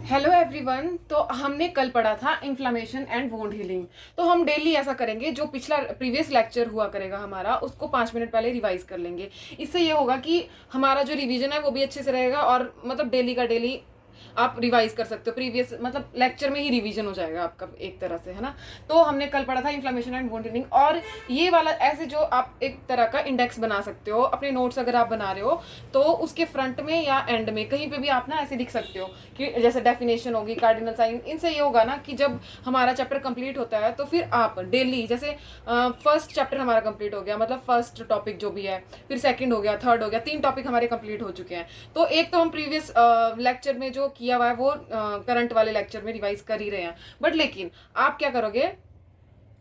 Hello everyone. तो हमने कल पढ़ा था इन्फ्लामेशन एंड वुंड हीलिंग। तो हम डेली ऐसा करेंगे, जो पिछला प्रीवियस लेक्चर हुआ करेगा हमारा, उसको 5 मिनट पहले रिवाइज कर लेंगे। इससे ये होगा कि हमारा जो रिवीजन है वो भी अच्छे से रहेगा, और मतलब डेली का डेली आप रिवाइज कर सकते हो। प्रीवियस मतलब लेक्चर में ही रिवीजन हो जाएगा आपका एक तरह से, है ना। तो हमने कल पढ़ा था इन्फ्लामेशन एंड वुंड हीलिंग, और ये वाला ऐसे जो आप एक तरह का इंडेक्स बना सकते हो अपने नोट्स अगर आप बना रहे हो, तो उसके फ्रंट में या एंड में कहीं पे भी आप ना ऐसे लिख सकते हो कि जैसे डेफिनेशन होगी, कार्डिनल साइन। इनसे ये होगा ना कि जब हमारा चैप्टर कंप्लीट होता है तो फिर आप डेली, जैसे फर्स्ट चैप्टर हमारा कंप्लीट हो गया, मतलब फर्स्ट टॉपिक जो भी है, फिर सेकंड हो गया, थर्ड हो गया, 3 टॉपिक हमारे कंप्लीट हो चुके हैं। तो एक तो हम प्रीवियस लेक्चर में जो किया हुआ है वो करंट वाले लेक्चर में रिवाइज कर ही रहे हैं, बट लेकिन आप क्या करोगे,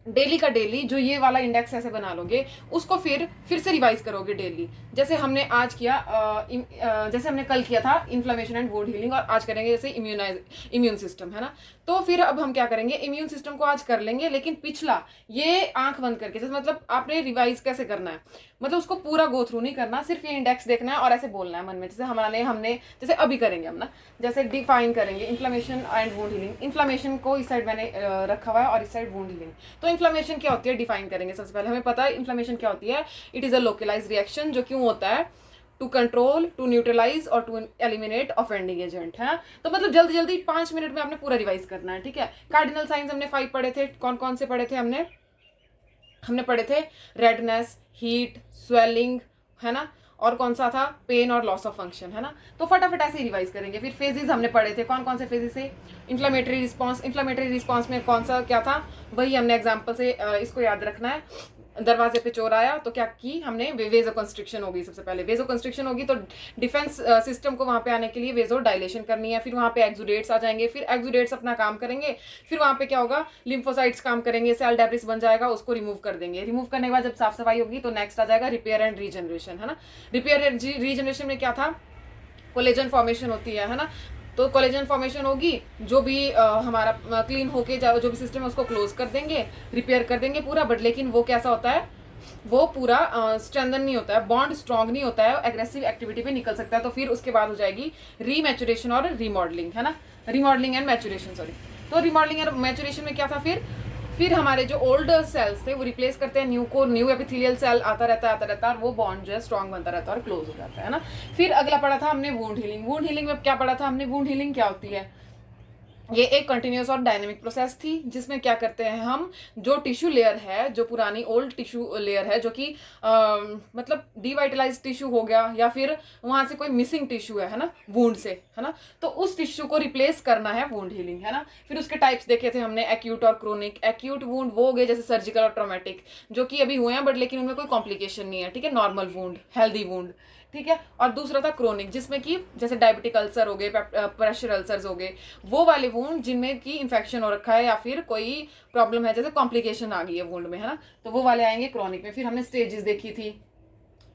डेली का डेली जो ये वाला इंडेक्स ऐसे बना लोगे, उसको फिर से रिवाइज करोगे डेली। जैसे हमने आज किया जैसे हमने कल किया था इन्फ्लेमेशन एंड वुंड हीलिंग, और आज करेंगे जैसे इम्यून सिस्टम, है ना। तो फिर अब हम क्या करेंगे, इम्यून सिस्टम को आज कर लेंगे, लेकिन पिछला ये आंख बंद करके, जैसे मतलब आपने रिवाइज कैसे करना है, मतलब उसको पूरा गो थ्रू नहीं करना, सिर्फ ये इंडेक्स देखना है और ऐसे बोलना है मन में। जैसे हमने जैसे अभी करेंगे हम ना, जैसे डिफाइन करेंगे inflammation and wound healing. Inflammation को इस साइड मैंने रखा हुआ है और इस साइड वुंड हीलिंग। तो इन्फ्लेमेशन क्या होती है डिफाइन करेंगे। सबसे पहले हमें पता है इन्फ्लेमेशन क्या होती है। It is a localise reaction जो क्यों होता है, टू कंट्रोल, टू न्यूट्रलाइज और टू एलिमिनेट ऑफेंडिंग एजेंट, है। तो मतलब जल्दी जल्दी 5 मिनट में आपने पूरा रिवाइज करना है, ठीक है। कार्डिनल साइंस हमने 5 पढ़े थे। कौन कौन से पढ़े थे हमने पढ़े थे रेडनेस, हीट, स्वेलिंग, है ना। और कौन सा था, पेन और लॉस ऑफ फंक्शन, है ना। तो फटाफट ऐसे रिवाइज करेंगे। फिर फेजेस हमने पढ़े थे, कौन कौन से फेजेस थे। इन्फ्लामेटरी रिस्पांस, इन्फ्लामेटरी रिस्पांस में कौन सा क्या था, वही हमने एग्जांपल से इसको याद रखना है। दरवाजे पे चोर आया तो क्या की हमने, वेजो कंस्ट्रिक्शन होगी। सबसे पहले वेजो कंस्ट्रिक्शन होगी तो डिफेंस सिस्टम को वहां पे आने के लिए वेजो डायलेशन करनी है। फिर वहां पे एक्सुडेट्स आ जाएंगे, फिर एक्सुडेट्स अपना काम करेंगे। फिर वहां पे क्या होगा, लिम्फोसाइट्स काम करेंगे, सेल डेब्रिस बन जाएगा, उसको रिमूव कर देंगे। रिमूव करने के बाद जब साफ सफाई होगी तो नेक्स्ट आ जाएगा रिपेयर एंड रीजनरेशन, है ना। रिपेयर एंड रीजनरेशन में क्या था, कोलेजन फॉर्मेशन होती है ना। तो कोलेजन फॉर्मेशन होगी, जो भी हमारा क्लीन होके जो भी सिस्टम है उसको क्लोज कर देंगे, रिपेयर कर देंगे पूरा। बट लेकिन वो कैसा होता है, वो पूरा स्ट्रेंथन नहीं होता है, बॉन्ड स्ट्रांग नहीं होता है, एग्रेसिव एक्टिविटी पे निकल सकता है। तो फिर उसके बाद हो जाएगी रीमैचुरेशन और रिमॉडलिंग, है ना। Remodelling and maturation, sorry. तो रिमॉडलिंग एंड मैचुरेशन में क्या था, फिर हमारे जो ओल्ड सेल्स थे वो रिप्लेस करते हैं न्यू को, न्यू एपिथेलियल सेल आता रहता है, और वो बॉन्ड जो है स्ट्रांग बनता रहता है और क्लोज हो जाता है ना। फिर अगला पढ़ा था हमने वुंड हीलिंग। वुंड हीलिंग में क्या पढ़ा था हमने, वुंड हीलिंग क्या होती है। ये एक कंटिन्यूस और डायनेमिक प्रोसेस थी, जिसमें क्या करते हैं हम, जो टिश्यू लेयर है, जो पुरानी ओल्ड टिश्यू लेयर है, जो कि मतलब डिवाइटलाइज टिश्यू हो गया, या फिर वहां से कोई मिसिंग टिश्यू है ना, वुंड से, है ना। तो उस टिश्यू को रिप्लेस करना है वुंड हीलिंग, है ना। फिर उसके टाइप्स देखे थे हमने, एक्यूट और क्रोनिक। एक्यूट वुंड वो हो गए जैसे सर्जिकल और ट्रोमेटिक, जो कि अभी हुए हैं बट लेकिन उनमें कोई कॉम्प्लिकेशन नहीं है, ठीक है, नॉर्मल वुंड, हेल्दी वुंड, ठीक है। और दूसरा था क्रोनिक, जिसमें कि जैसे डायबिटिक अल्सर हो गए, प्रेशर अल्सर्स हो गए, वो वाले वुंड जिनमें की इन्फेक्शन हो रखा है या फिर कोई प्रॉब्लम है, जैसे कॉम्प्लिकेशन आ गई है वुंड में, है ना। तो वो वाले आएंगे क्रोनिक में। फिर हमने स्टेजेस देखी थी,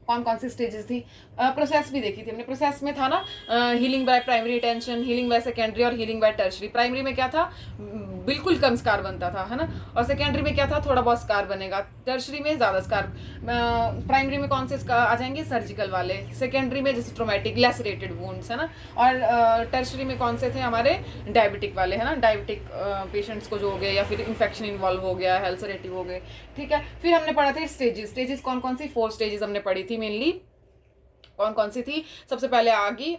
कौन कौन सी स्टेजेस थी, प्रोसेस भी देखी थी हमने। प्रोसेस में था ना, healing by primary tension, healing by secondary और हीलिंग बाय टर्शरी। प्राइमरी में क्या था, बिल्कुल कम स्कार बनता था, है ना। और सेकेंडरी में क्या था, थोड़ा बहुत स्कार बनेगा, टर्शरी में ज्यादा स्कार। प्राइमरी में कौन से स्कार आ जाएंगे, सर्जिकल वाले। सेकेंडरी में जैसे ट्रोमेटिक लेसरेटेड वुंड्स, है ना। और टर्शरी में कौन से थे हमारे, डायबिटिक वाले, है ना। डायबिटिक पेशेंट्स को जो हो गए, या फिर इन्फेक्शन इन्वॉल्व हो गया, हेल्सरेटिव हो गए, ठीक है। फिर हमने पढ़ा था स्टेजेस कौन कौन सी, 4 स्टेजेस हमने पढ़ी थी मेनली। कौन कौन सी थी, सबसे पहले आगे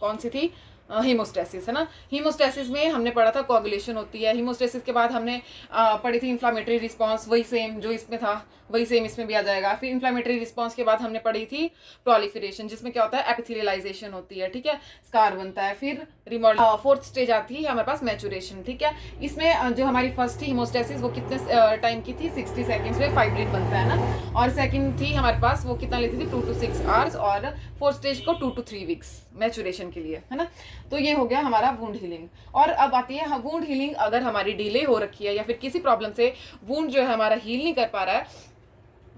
कौन सी थी, हीमोस्टेसिस, है ना। हीमोस्टेसिस में हमने पढ़ा था कोगुलेशन होती है। हीमोस्टेसिस के बाद हमने पढ़ी थी इन्फ्लामेटरी रिस्पांस, वही सेम जो इसमें था वही सेम इसमें भी आ जाएगा। फिर इन्फ्लामेटरी रिस्पांस के बाद हमने पढ़ी थी प्रोलिफरेशन, जिसमें क्या होता है, एपिथेलियलाइजेशन होती है, ठीक है, स्कार बनता है। फिर रिमॉडल, फोर्थ स्टेज आती है हमारे पास मैचुरेशन, ठीक है। इसमें जो हमारी फर्स्ट थी हीमोस्टेसिस, वो कितने टाइम की थी, 60 सेकेंड्स में फाइब्रिन बनता है ना। और सेकंड थी हमारे पास, वो कितना लेती थी, 2 to 6 आवर्स, और फोर्थ स्टेज को 2 to 3 वीक्स मैचुरेशन के लिए, है ना। तो ये हो गया हमारा वुंड हीलिंग। और अब आती है वुंड हीलिंग, अगर हमारी डिले हो रखी है या फिर किसी प्रॉब्लम से वुंड जो है हमारा हील नहीं कर पा रहा है,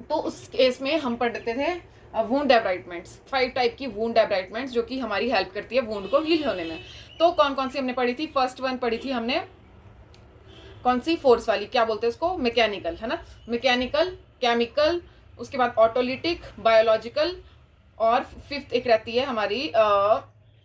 तो उस केस में हम पढ़ते थे वुंड डेब्राइटमेंट्स, 5 टाइप की वुंड डेब्राइटमेंट्स, जो कि हमारी हेल्प करती है वुंड को हील होने में। तो कौन कौन सी हमने पढ़ी थी, फर्स्ट वन पढ़ी थी हमने, कौन सी, फोर्स वाली, क्या बोलते हैं उसको, मैकेनिकल, है ना। मैकेनिकल, केमिकल, उसके बाद ऑटोलिटिक, बायोलॉजिकल, और फिफ्थ एक रहती है हमारी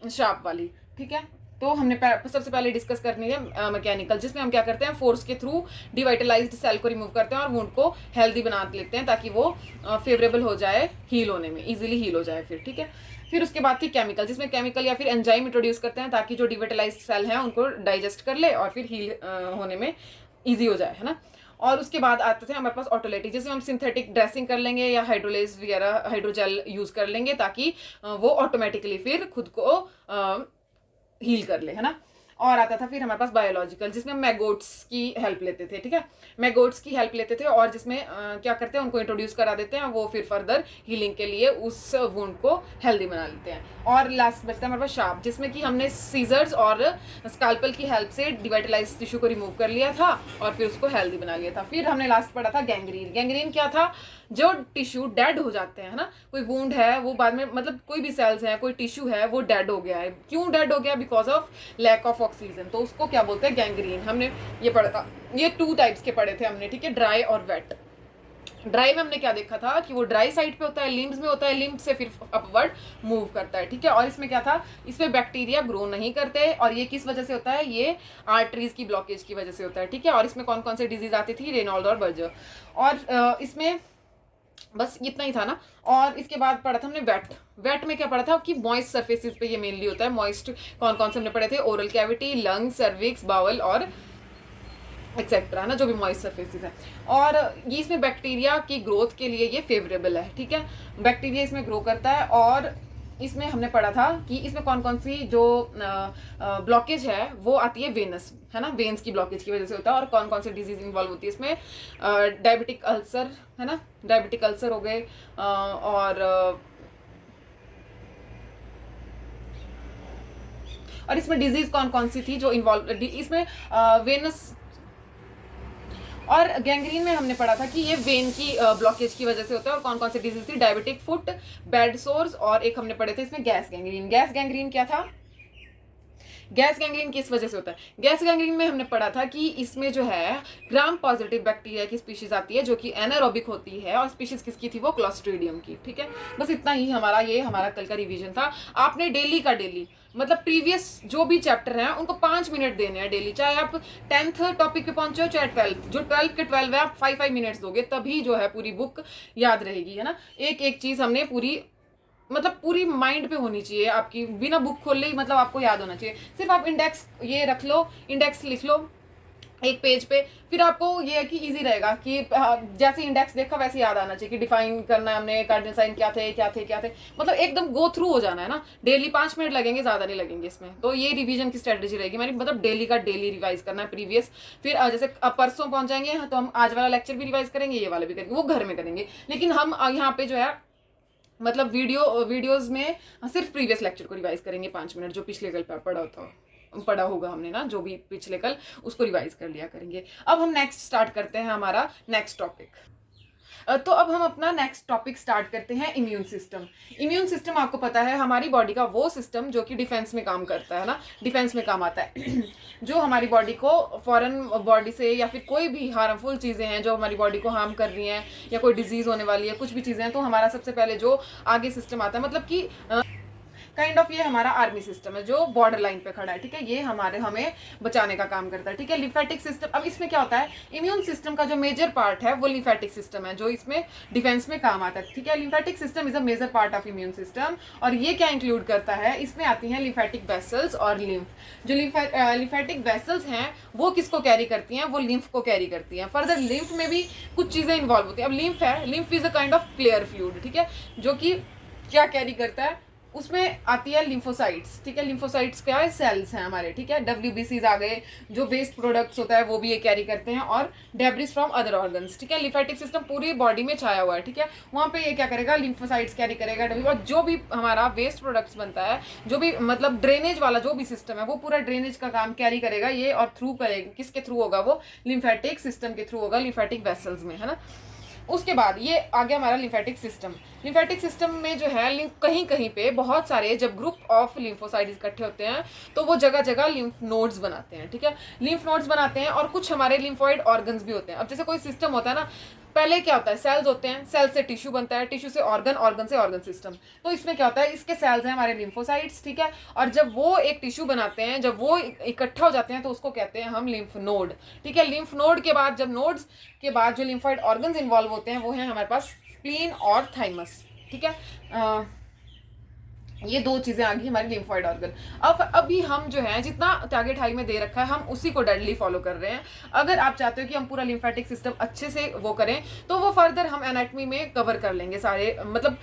शार्प वाली, ठीक है। तो हमने सबसे पहले डिस्कस करनी है मैकेनिकल, जिसमें हम क्या करते हैं, फोर्स के थ्रू डिवाइटलाइज्ड सेल को रिमूव करते हैं और वुंड को हेल्दी बना लेते हैं ताकि वो फेवरेबल हो जाए हील होने में, इजीली हील हो जाए फिर, ठीक है। फिर उसके बाद थी केमिकल, जिसमें केमिकल या फिर एंजाइम इंट्रोड्यूस करते हैं ताकि जो डिवाइटलाइज्ड सेल हैं उनको डाइजेस्ट कर ले और फिर हील होने में ईजी हो जाए, है ना। और उसके बाद आते थे हमारे पास ऑटोलेटिक, जिसमें हम सिंथेटिक ड्रेसिंग कर लेंगे या हाइड्रोलेज वगैरह हाइड्रोजेल यूज कर लेंगे ताकि वो ऑटोमेटिकली फिर खुद को हील कर ले, है ना। और आता था फिर हमारे पास बायोलॉजिकल, जिसमें मैगोट्स की हेल्प लेते थे, ठीक है, मैगोट्स की हेल्प लेते थे और जिसमें क्या करते हैं, उनको इंट्रोड्यूस करा देते हैं, वो फिर फर्दर हीलिंग के लिए उस वुंड को हेल्दी बना लेते हैं। और लास्ट बचता है हमारे पास शार्प, जिसमें कि हमने सीजर्स और स्कैल्पल की हेल्प से डिवाइटलाइज टिश्यू को रिमूव कर लिया था और फिर उसको हेल्दी बना लिया था। फिर हमने लास्ट पढ़ा था गैंग्रीन। गैंग्रीन क्या था, जो टिश्यू डेड हो जाते हैं, है ना, कोई वुंड है वो बाद में, मतलब कोई भी सेल्स है, कोई टिश्यू है वो डेड हो गया है, क्यों डेड हो गया, because of lack of oxygen, तो उसको क्या बोलते हैं, गैंग्रीन। हमने ये पढ़ा था, ये 2 टाइप्स के पढ़े थे हमने, ठीक है, ड्राई और वेट। ड्राई में हमने क्या देखा था कि वो ड्राई साइड पे होता है, लिम्स में होता है, लिम्स से फिर अपवर्ड मूव करता है, ठीक है। और इसमें क्या था, इसमें बैक्टीरिया ग्रो नहीं करते और ये किस वजह से होता है, ये आर्टरीज की ब्लॉकेज की वजह से होता है, ठीक है। और इसमें कौन कौन से डिजीज आती थी, रेनॉल्ड और बर्जर। और इसमें बस इतना ही था ना। और इसके बाद पढ़ा था हमने वेट। वेट में क्या पढ़ा था कि मॉइस्ट सर्फेसिस पे ये मेनली होता है। मॉइस्ट कौन कौन से हमने पढ़े थे, oral cavity, lung, cervix, bowel और एक्सेट्रा, ना, जो भी मॉइस्ट सर्फेसिस है। और ये इसमें बैक्टीरिया की ग्रोथ के लिए ये फेवरेबल है, ठीक है, बैक्टीरिया इसमें ग्रो करता है। और इसमें हमने पढ़ा था कि इसमें कौन कौन सी जो ब्लॉकेज है वो आती है वेनस, है ना, वेन्स की ब्लॉकेज की वजह से होता है। और कौन कौन सी डिजीज इन्वॉल्व होती है इसमें, डायबिटिक अल्सर, है ना, डायबिटिक अल्सर हो गए। और इसमें डिजीज कौन कौन सी थी जो इन्वॉल्व इसमें वेनस। और गैंग्रीन में हमने पढ़ा था कि ये वेन की ब्लॉकेज की वजह से होता है। और कौन कौन सी डिजीज थी, डायबिटिक फुट, बेड सोर्स, और एक हमने पढ़े थे इसमें गैस गैंग्रीन। गैस गैंग्रीन क्या था, गैस गैंग्रीन किस वजह से होता है, गैस गैंग्रीन में हमने पढ़ा था कि इसमें जो है ग्राम पॉजिटिव बैक्टीरिया की स्पीशीज आती है जो कि एनारोबिक होती है। और स्पीशीज किसकी थी, वो क्लोस्ट्रीडियम की, ठीक है। बस इतना ही हमारा कल का रिवीजन था। आपने डेली का डेली, मतलब प्रीवियस जो भी चैप्टर हैं उनको 5 मिनट देने हैं डेली, चाहे आप 10th टॉपिक पे पहुंचे हो चाहे 12th, जो 12 के 12 है आप 5 मिनट्स दोगे तभी जो है पूरी बुक याद रहेगी, है ना। एक एक चीज हमने पूरी माइंड पे होनी चाहिए आपकी, बिना बुक खोले ही मतलब आपको याद होना चाहिए। सिर्फ आप इंडेक्स ये रख लो, इंडेक्स लिख लो एक पेज पे, फिर आपको ये है कि इजी रहेगा कि जैसे इंडेक्स देखा वैसे याद आना चाहिए कि डिफाइन करना है हमने, कार्डिनल साइन क्या थे, मतलब एकदम गो थ्रू हो जाना है ना। डेली 5 मिनट लगेंगे, ज्यादा नहीं लगेंगे इसमें। तो ये रिवीजन की स्ट्रेटेजी रहेगी मेरी, मतलब डेली का डेली रिवाइज करना है प्रीवियस। फिर जैसे अब परसों पहुंच जाएंगे तो हम आज वाला लेक्चर भी रिवाइज करेंगे, ये वाला भी करेंगे, वो घर में करेंगे। लेकिन हम यहाँ पे जो है मतलब वीडियोज में सिर्फ प्रीवियस लेक्चर को रिवाइज करेंगे 5 मिनट, जो पिछले कल पढ़ा होगा हमने ना, जो भी पिछले कल, उसको रिवाइज कर लिया करेंगे। अब हम नेक्स्ट स्टार्ट करते हैं हमारा नेक्स्ट टॉपिक। तो अब हम अपना नेक्स्ट टॉपिक स्टार्ट करते हैं, इम्यून सिस्टम। इम्यून सिस्टम आपको पता है हमारी बॉडी का वो सिस्टम जो कि डिफेंस में काम करता है ना, डिफेंस में काम आता है जो हमारी बॉडी को फॉरेन बॉडी से या फिर कोई भी हार्मफुल चीज़ें हैं जो हमारी बॉडी को हार्म कर रही हैं या कोई डिजीज़ होने वाली है, कुछ भी चीज़ें हैं, तो हमारा सबसे पहले जो आगे सिस्टम आता है, मतलब कि काइंड ऑफ ये हमारा आर्मी सिस्टम है जो बॉर्डर लाइन पे खड़ा है, ठीक है, ये हमें बचाने का काम करता है, ठीक है। लिम्फेटिक सिस्टम, अब इसमें क्या होता है, इम्यून सिस्टम का जो मेजर पार्ट है वो लिम्फेटिक सिस्टम है जो इसमें डिफेंस में काम आता है, ठीक है। Lymphatic system is a major part of immune system. और ये क्या इंक्लूड करता है, इसमें आती हैं लिम्फेटिक वेसल्स और लिम्फ। जो लिम्फेटिक वेसल्स हैं वो किसको कैरी करती हैं, वो लिम्फ को कैरी करती हैं। फर्दर लिम्फ में भी कुछ चीजें इन्वॉल्व होती हैं। अब लिम्फ है, lymph is a kind of clear fluid, ठीक है, जो कि क्या कैरी करता है, उसमें आती है लिम्फोसाइट्स, ठीक है। लिम्फोसाइट्स क्या है, सेल्स हैं हमारे, ठीक है। WBCs आ गए, जो वेस्ट प्रोडक्ट्स होता है वो भी ये कैरी करते हैं, और डेब्रिस फ्रॉम अदर ऑर्गन्स, ठीक है। लिम्फेटिक सिस्टम पूरी बॉडी में छाया हुआ है, ठीक है। वहाँ पे ये क्या करेगा, लिम्फोसाइट्स कैरी करेगा, और जो भी हमारा वेस्ट प्रोडक्ट्स बनता है, जो भी मतलब ड्रेनेज वाला जो भी सिस्टम है वो पूरा ड्रेनेज का काम कैरी करेगा ये, और थ्रू करेगा, किसके थ्रू होगा, वो लिम्फेटिक सिस्टम के थ्रू होगा, लिम्फेटिक वेसल्स में, है ना। उसके बाद ये आ गया हमारा लिम्फेटिक सिस्टम। लिम्फेटिक सिस्टम में जो है कहीं कहीं पे बहुत सारे जब ग्रुप ऑफ लिम्फोसाइट्स इकट्ठे होते हैं तो वो जगह जगह लिम्फ नोड्स बनाते हैं, ठीक है। लिम्फ नोड्स बनाते हैं और कुछ हमारे लिम्फोइड ऑर्गन्स भी होते हैं। अब जैसे कोई सिस्टम होता है ना, पहले क्या होता है, सेल्स होते हैं, सेल से टिश्यू बनता है, टिश्यू से ऑर्गन, ऑर्गन से ऑर्गन सिस्टम। तो इसमें क्या होता है, इसके सेल्स हैं हमारे लिम्फोसाइट्स, ठीक है। और जब वो एक टिश्यू बनाते हैं, जब वो इकट्ठा हो जाते हैं तो उसको कहते हैं हम लिम्फ नोड, ठीक है। लिम्फ नोड के बाद, जब नोड्स के बाद जो लिम्फोइड ऑर्गन्स इन्वॉल्व होते हैं वो हैं हमारे पास स्प्लीन और थाइमस, ठीक है। ये दो चीजें आ गई हमारी लिम्फोइड ऑर्गन। अब अभी हम जो है जितना टारगेट हाई में दे रखा है हम उसी को डेडली फॉलो कर रहे हैं। अगर आप चाहते हो कि हम पूरा लिम्फेटिक सिस्टम अच्छे से वो करें तो वो फर्दर हम एनाटमी में कवर कर लेंगे सारे, मतलब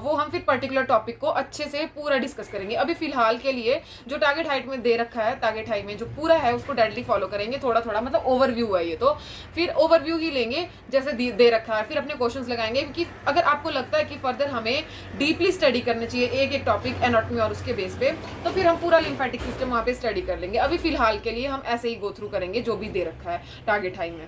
वो हम फिर पर्टिकुलर टॉपिक को अच्छे से पूरा डिस्कस करेंगे। अभी फिलहाल के लिए जो टारगेट हाइट में दे रखा है, टारगेट हाई में जो पूरा है उसको डेडली फॉलो करेंगे, थोड़ा थोड़ा, मतलब ओवरव्यू है ये, तो फिर ओवरव्यू ही लेंगे जैसे दे रखा है, फिर अपने क्वेश्चंस लगाएंगे। क्योंकि अगर आपको लगता है कि फर्दर हमें डीपली स्टडी करनी चाहिए एक एक टॉपिक एनाटॉमी और उसके बेस पे, तो फिर हम पूरा लिम्फेटिक सिस्टम वहाँ पे स्टडी कर लेंगे। अभी फिलहाल के लिए हम ऐसे ही गो थ्रू करेंगे जो भी दे रखा है टारगेट हाई में,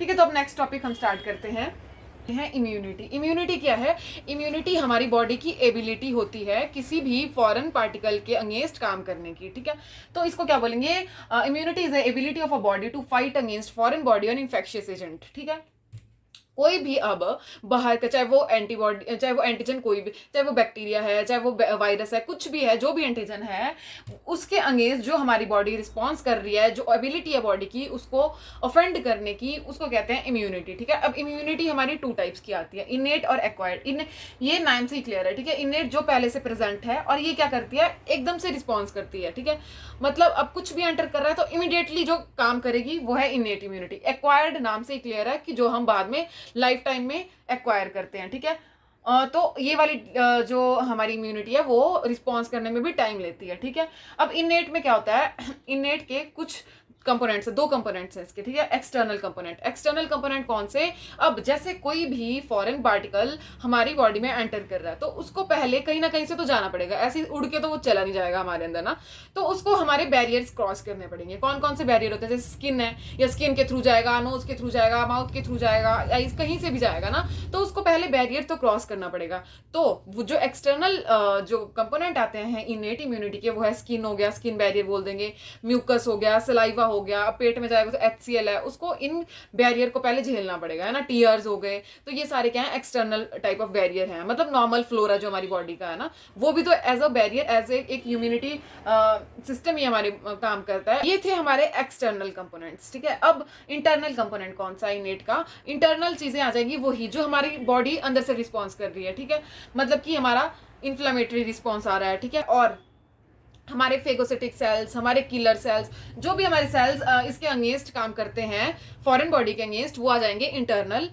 ठीक है। तो अब नेक्स्ट टॉपिक हम स्टार्ट करते हैं इम्यूनिटी। इम्यूनिटी क्या है? इम्यूनिटी हमारी बॉडी की एबिलिटी होती है किसी भी फॉरेन पार्टिकल के अगेंस्ट काम करने की, ठीक है। तो इसको क्या बोलेंगे? Immunity is the ability of a body to fight against foreign body और इन्फेक्शियस एजेंट, ठीक है। कोई भी अब बाहर का, चाहे वो एंटीबॉडी, चाहे वो एंटीजन, कोई भी, चाहे वो बैक्टीरिया है, चाहे वो वायरस है, कुछ भी है, जो भी एंटीजन है उसके अगेंस्ट जो हमारी बॉडी रिस्पॉन्स कर रही है, जो एबिलिटी है बॉडी की उसको ऑफेंड करने की, उसको कहते हैं इम्यूनिटी, ठीक है। अब इम्यूनिटी हमारी टू टाइप्स की आती है, इनेट और एक्वायर्ड। ये नाम से ही क्लियर है, ठीक है। इनेट जो पहले से प्रेजेंट है और ये क्या करती है, एकदम से रिस्पॉन्स करती है, ठीक है। मतलब अब कुछ भी एंटर कर रहा है तो इमीडिएटली जो काम करेगी वो है इनेट इम्यूनिटी। एक्वायर्ड नाम से ही क्लियर है कि जो हम बाद में लाइफ टाइम में एक्वायर करते हैं, ठीक है। तो ये वाली जो हमारी इम्यूनिटी है वो रिस्पॉन्स करने में भी टाइम लेती है, ठीक है। अब इनेट में क्या होता है, इनेट के कुछ कंपोनेंट्स, दो कंपोनेंट्स हैं इसके, ठीक है। एक्सटर्नल कंपोनेंट, एक्सटर्नल कंपोनेंट कौन से? अब जैसे कोई भी फॉरेन पार्टिकल हमारी बॉडी में एंटर कर रहा है तो उसको पहले कहीं ना कहीं से तो जाना पड़ेगा, ऐसे उड़ के तो वो चला नहीं जाएगा हमारे अंदर ना, तो उसको हमारे बैरियर्स क्रॉस करने पड़ेंगे। कौन कौन से बैरियर होते हैं? जैसे स्किन है, या स्किन के थ्रू जाएगा, नोज के थ्रू जाएगा, माउथ के थ्रू जाएगा, या कहीं से भी जाएगा ना, तो उसको पहले बैरियर तो क्रॉस करना पड़ेगा। तो वो जो एक्सटर्नल जो कंपोनेंट आते हैं इनेट इम्यूनिटी के, वो है स्किन हो गया, स्किन बैरियर बोल देंगे, म्यूकस हो गया, सलाइवा हो गया, अब पेट में जाएगा तो HCl है, उसको इन बैरियर को पहले झेलना पड़ेगा, है ना। टीयर्स हो गए, तो ये सारे क्या है, एक्सटर्नल टाइप ऑफ बैरियर है, मतलब नॉर्मल फ्लोरा जो हमारी बॉडी का है ना, वो भी तो एज अ बैरियर, एज एक इम्यूनिटी सिस्टम ही हमारे काम करता है। ये थे हमारे एक्सटर्नल कंपोनेंट्स, ठीक है। अब इंटरनल कंपोनेंट कौन सा इनेट का? इंटरनल चीजें आ जाएगी वही जो हमारी बॉडी अंदर से रिस्पॉन्स कर रही है, ठीक है। मतलब कि हमारा इन्फ्लामेटरी रिस्पॉन्स आ रहा है, ठीक है। और हमारे फेगोसिटिक सेल्स, हमारे किलर सेल्स, जो भी हमारे सेल्स इसके अगेंस्ट काम करते हैं फॉरेन बॉडी के अगेंस्ट, वो आ जाएंगे इंटरनल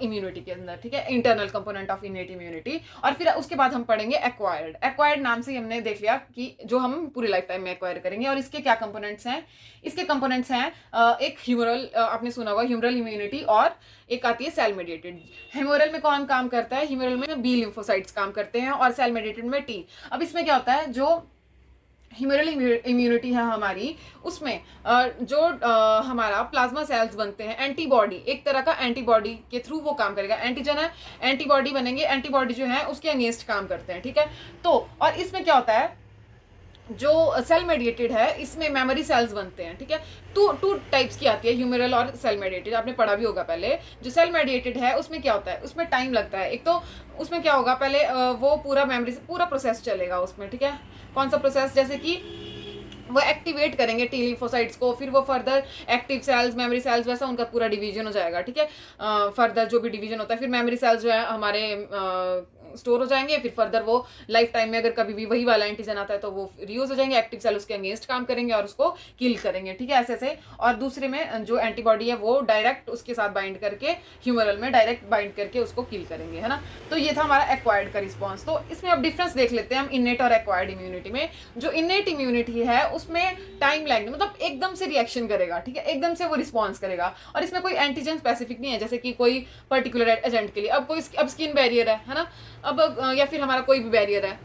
इम्यूनिटी के अंदर, ठीक है। Internal component of innate immunity. और फिर उसके बाद हम पढ़ेंगे एक्वायर्ड। एक्वायर्ड नाम से ही हमने देख लिया कि जो हम पूरी लाइफ टाइम में एक्वायर करेंगे। और इसके क्या कंपोनेंट्स हैं? इसके कंपोनेंट्स हैं एक ह्यूमरल, आपने सुना होगा ह्यूमरल इम्यूनिटी, और एक आती है सेल मेडिएटेड। ह्यूमरल में कौन काम करता है? ह्यूमरल में बी लिम्फोसाइट्स काम करते हैं, और सेल मेडिएटेड में टी। अब इसमें क्या होता है, जो ह्यूमरल इम्यूनिटी है हमारी, उसमें जो हमारा प्लाज्मा सेल्स बनते हैं, एंटीबॉडी, एक तरह का एंटीबॉडी के थ्रू वो काम करेगा। एंटीजन है, एंटीबॉडी बनेंगे, एंटीबॉडी जो है उसके अगेंस्ट काम करते हैं, ठीक है। तो और इसमें क्या होता है, जो सेल मेडिएटेड है इसमें मेमोरी सेल्स बनते हैं, ठीक है। टू टाइप्स की आती है, ह्यूमरल और सेल मेडिएटेड, आपने पढ़ा भी होगा पहले। जो सेल मेडिएटेड है उसमें क्या होता है, उसमें टाइम लगता है। एक तो उसमें क्या होगा, पहले वो पूरा मेमोरी से पूरा प्रोसेस चलेगा उसमें, ठीक है। कौन सा प्रोसेस? जैसे कि वो एक्टिवेट करेंगे टी लिम्फोसाइट्स को, फिर वो further active cells, memory cells, वैसा उनका पूरा डिवीजन हो जाएगा, ठीक है। फर्दर जो भी डिवीजन होता है, फिर मेमोरी सेल्स जो है हमारे स्टोर हो जाएंगे, फिर फर्दर वो लाइफ टाइम में अगर कभी भी वही वाला एंटीजन आता है तो वो रीयूज हो जाएंगे, एक्टिव सेल उसके अगेंस्ट काम करेंगे और उसको किल करेंगे, ठीक है, ऐसे ऐसे। और दूसरे में जो एंटीबॉडी है वो डायरेक्ट उसके साथ बाइंड करके, ह्यूमरल में डायरेक्ट बाइंड करके उसको किल करेंगे, है ना। तो ये था हमारा एक्वायर्ड का रिस्पॉन्स। तो इसमें अब डिफरेंस देख लेते हैं हम इनेट और एक्वायर्ड इम्यूनिटी में। जो इनेट इम्यूनिटी है उसमें टाइम लैग, मतलब एकदम से रिएक्शन करेगा, ठीक है, एकदम से वो रिस्पॉन्स करेगा, और इसमें कोई एंटीजन स्पेसिफिक नहीं है, जैसे कि कोई पर्टिकुलर एजेंट के लिए। अब स्किन बैरियर है ना, अब या फिर हमारा कोई भी बैरियर है,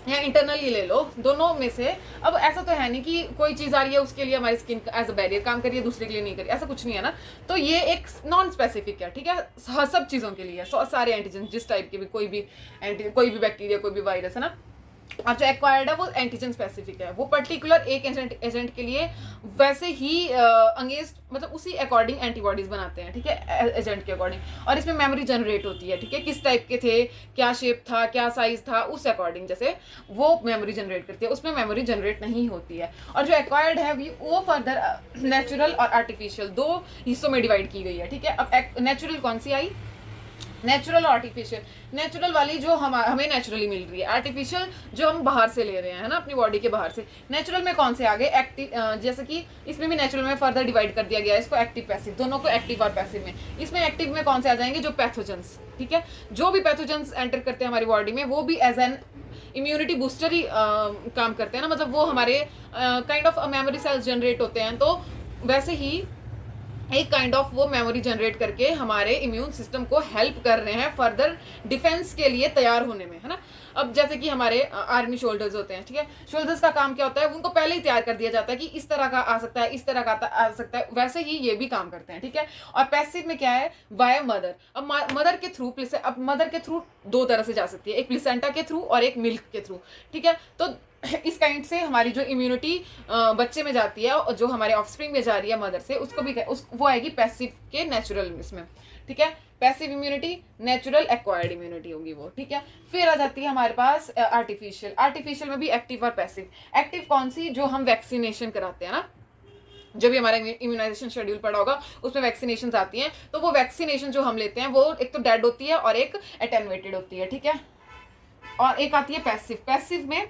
या इंटरनल ही ले लो, दोनों में से। अब ऐसा तो है नहीं कि कोई चीज आ रही है उसके लिए हमारी स्किन एज अ बैरियर काम करिए, दूसरे के लिए नहीं करिए, ऐसा कुछ नहीं है ना। तो ये एक नॉन स्पेसिफिक है, ठीक है, सब चीजों के लिए, सारे एंटीजन जिस टाइप के भी, कोई भी बैक्टीरिया, कोई भी वायरस, है ना। और जो एक्वायर्ड है वो एंटीजन स्पेसिफिक है, वो पर्टिकुलर एक एजेंट के लिए वैसे ही अगेंस्ट मतलब उसी अकॉर्डिंग एंटीबॉडीज बनाते हैं, ठीक है, एजेंट के अकॉर्डिंग। और इसमें मेमोरी जनरेट होती है, ठीक है, किस टाइप के थे, क्या शेप था, क्या साइज था, उस अकॉर्डिंग जैसे वो मेमोरी जनरेट करती है, उसमें मेमोरी जनरेट नहीं होती है। और जो एक्वायर्ड है वो फर्दर नेचुरल और आर्टिफिशियल दो हिस्सों में डिवाइड की गई है, ठीक है। अब नेचुरल कौन सी आई, नेचुरल और आर्टिफिशियल। नेचुरल वाली जो हमें नेचुरली मिल रही है, आर्टिफिशियल जो हम बाहर से ले रहे हैं, है ना, अपनी बॉडी के बाहर से। नेचुरल में कौन से आ गए, एक्टिव, जैसे कि इसमें भी नेचुरल में फर्दर डिवाइड कर दिया गया है इसको एक्टिव पैसिव, दोनों को एक्टिव और पैसिव में। इसमें एक्टिव में कौन से आ जाएंगे, जो पैथोजेंस, ठीक है, जो भी पैथोजेंस एंटर करते हैं हमारी बॉडी में वो भी एज एन इम्यूनिटी बूस्टर ही काम करते हैं ना, मतलब वो हमारे kind of memory cells generate होते हैं, तो वैसे ही एक काइंड ऑफ वो मेमोरी जनरेट करके हमारे इम्यून सिस्टम को हेल्प कर रहे हैं फर्दर डिफेंस के लिए तैयार होने में, है ना। अब जैसे कि हमारे आर्मी शोल्डर्स होते हैं, ठीक है, शोल्डर्स का काम क्या होता है, उनको पहले ही तैयार कर दिया जाता है कि इस तरह का आ सकता है, इस तरह का आ सकता है, वैसे ही ये भी काम करते हैं, ठीक है। और पैसिव में क्या है, बाय मदर। अब मदर के थ्रू, अब मदर के थ्रू दो तरह से जा सकती है, एक प्लेसेंटा के थ्रू और एक मिल्क के थ्रू, ठीक है। तो इस काइंड से हमारी जो इम्यूनिटी बच्चे में जाती है और जो हमारे ऑफस्प्रिंग में जा रही है मदर से, उसको भी वो आएगी पैसिव के नेचुरल इसमें, ठीक है। Passive immunity, natural acquired immunity होगी वो, ठीक है। फिर आ जाती है हमारे पास आर्टिफिशियल। आर्टिफिशियल में भी एक्टिव और पैसिव। एक्टिव कौन सी, जो हम वैक्सीनेशन कराते हैं ना, जो भी हमारा इम्यूनाइजेशन शेड्यूल पड़ा होगा उसमें वैक्सीनेशन आती हैं, तो वो वैक्सीनेशन जो हम लेते हैं वो एक तो डेड होती है और एक एटेनुएटेड होती है, ठीक है। और एक आती है पैसिव। पैसिव में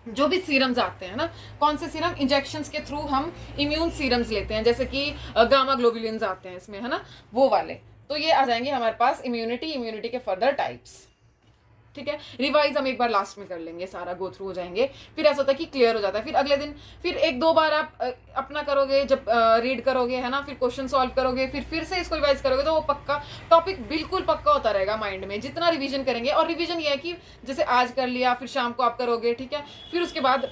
जो भी सीरम्स आते हैं ना, कौन से सीरम, इंजेक्शंस के थ्रू हम इम्यून सीरम्स लेते हैं, जैसे कि गामा ग्लोबुलिन्स आते हैं इसमें, है ना, वो वाले। तो ये आ जाएंगे हमारे पास इम्यूनिटी के फर्दर टाइप्स, ठीक है। रिवाइज हम एक बार लास्ट में कर लेंगे, सारा गो थ्रू हो जाएंगे, फिर ऐसा होता है कि क्लियर हो जाता है। फिर अगले दिन फिर एक दो बार आप अपना करोगे, जब रीड करोगे, है ना, फिर क्वेश्चन सॉल्व करोगे, फिर से इसको रिवाइज करोगे, तो वो पक्का टॉपिक बिल्कुल पक्का होता रहेगा माइंड में, जितना रिवीजन करेंगे। और रिवीजन ये है कि जैसे आज कर लिया, फिर शाम को आप करोगे, ठीक है, फिर उसके बाद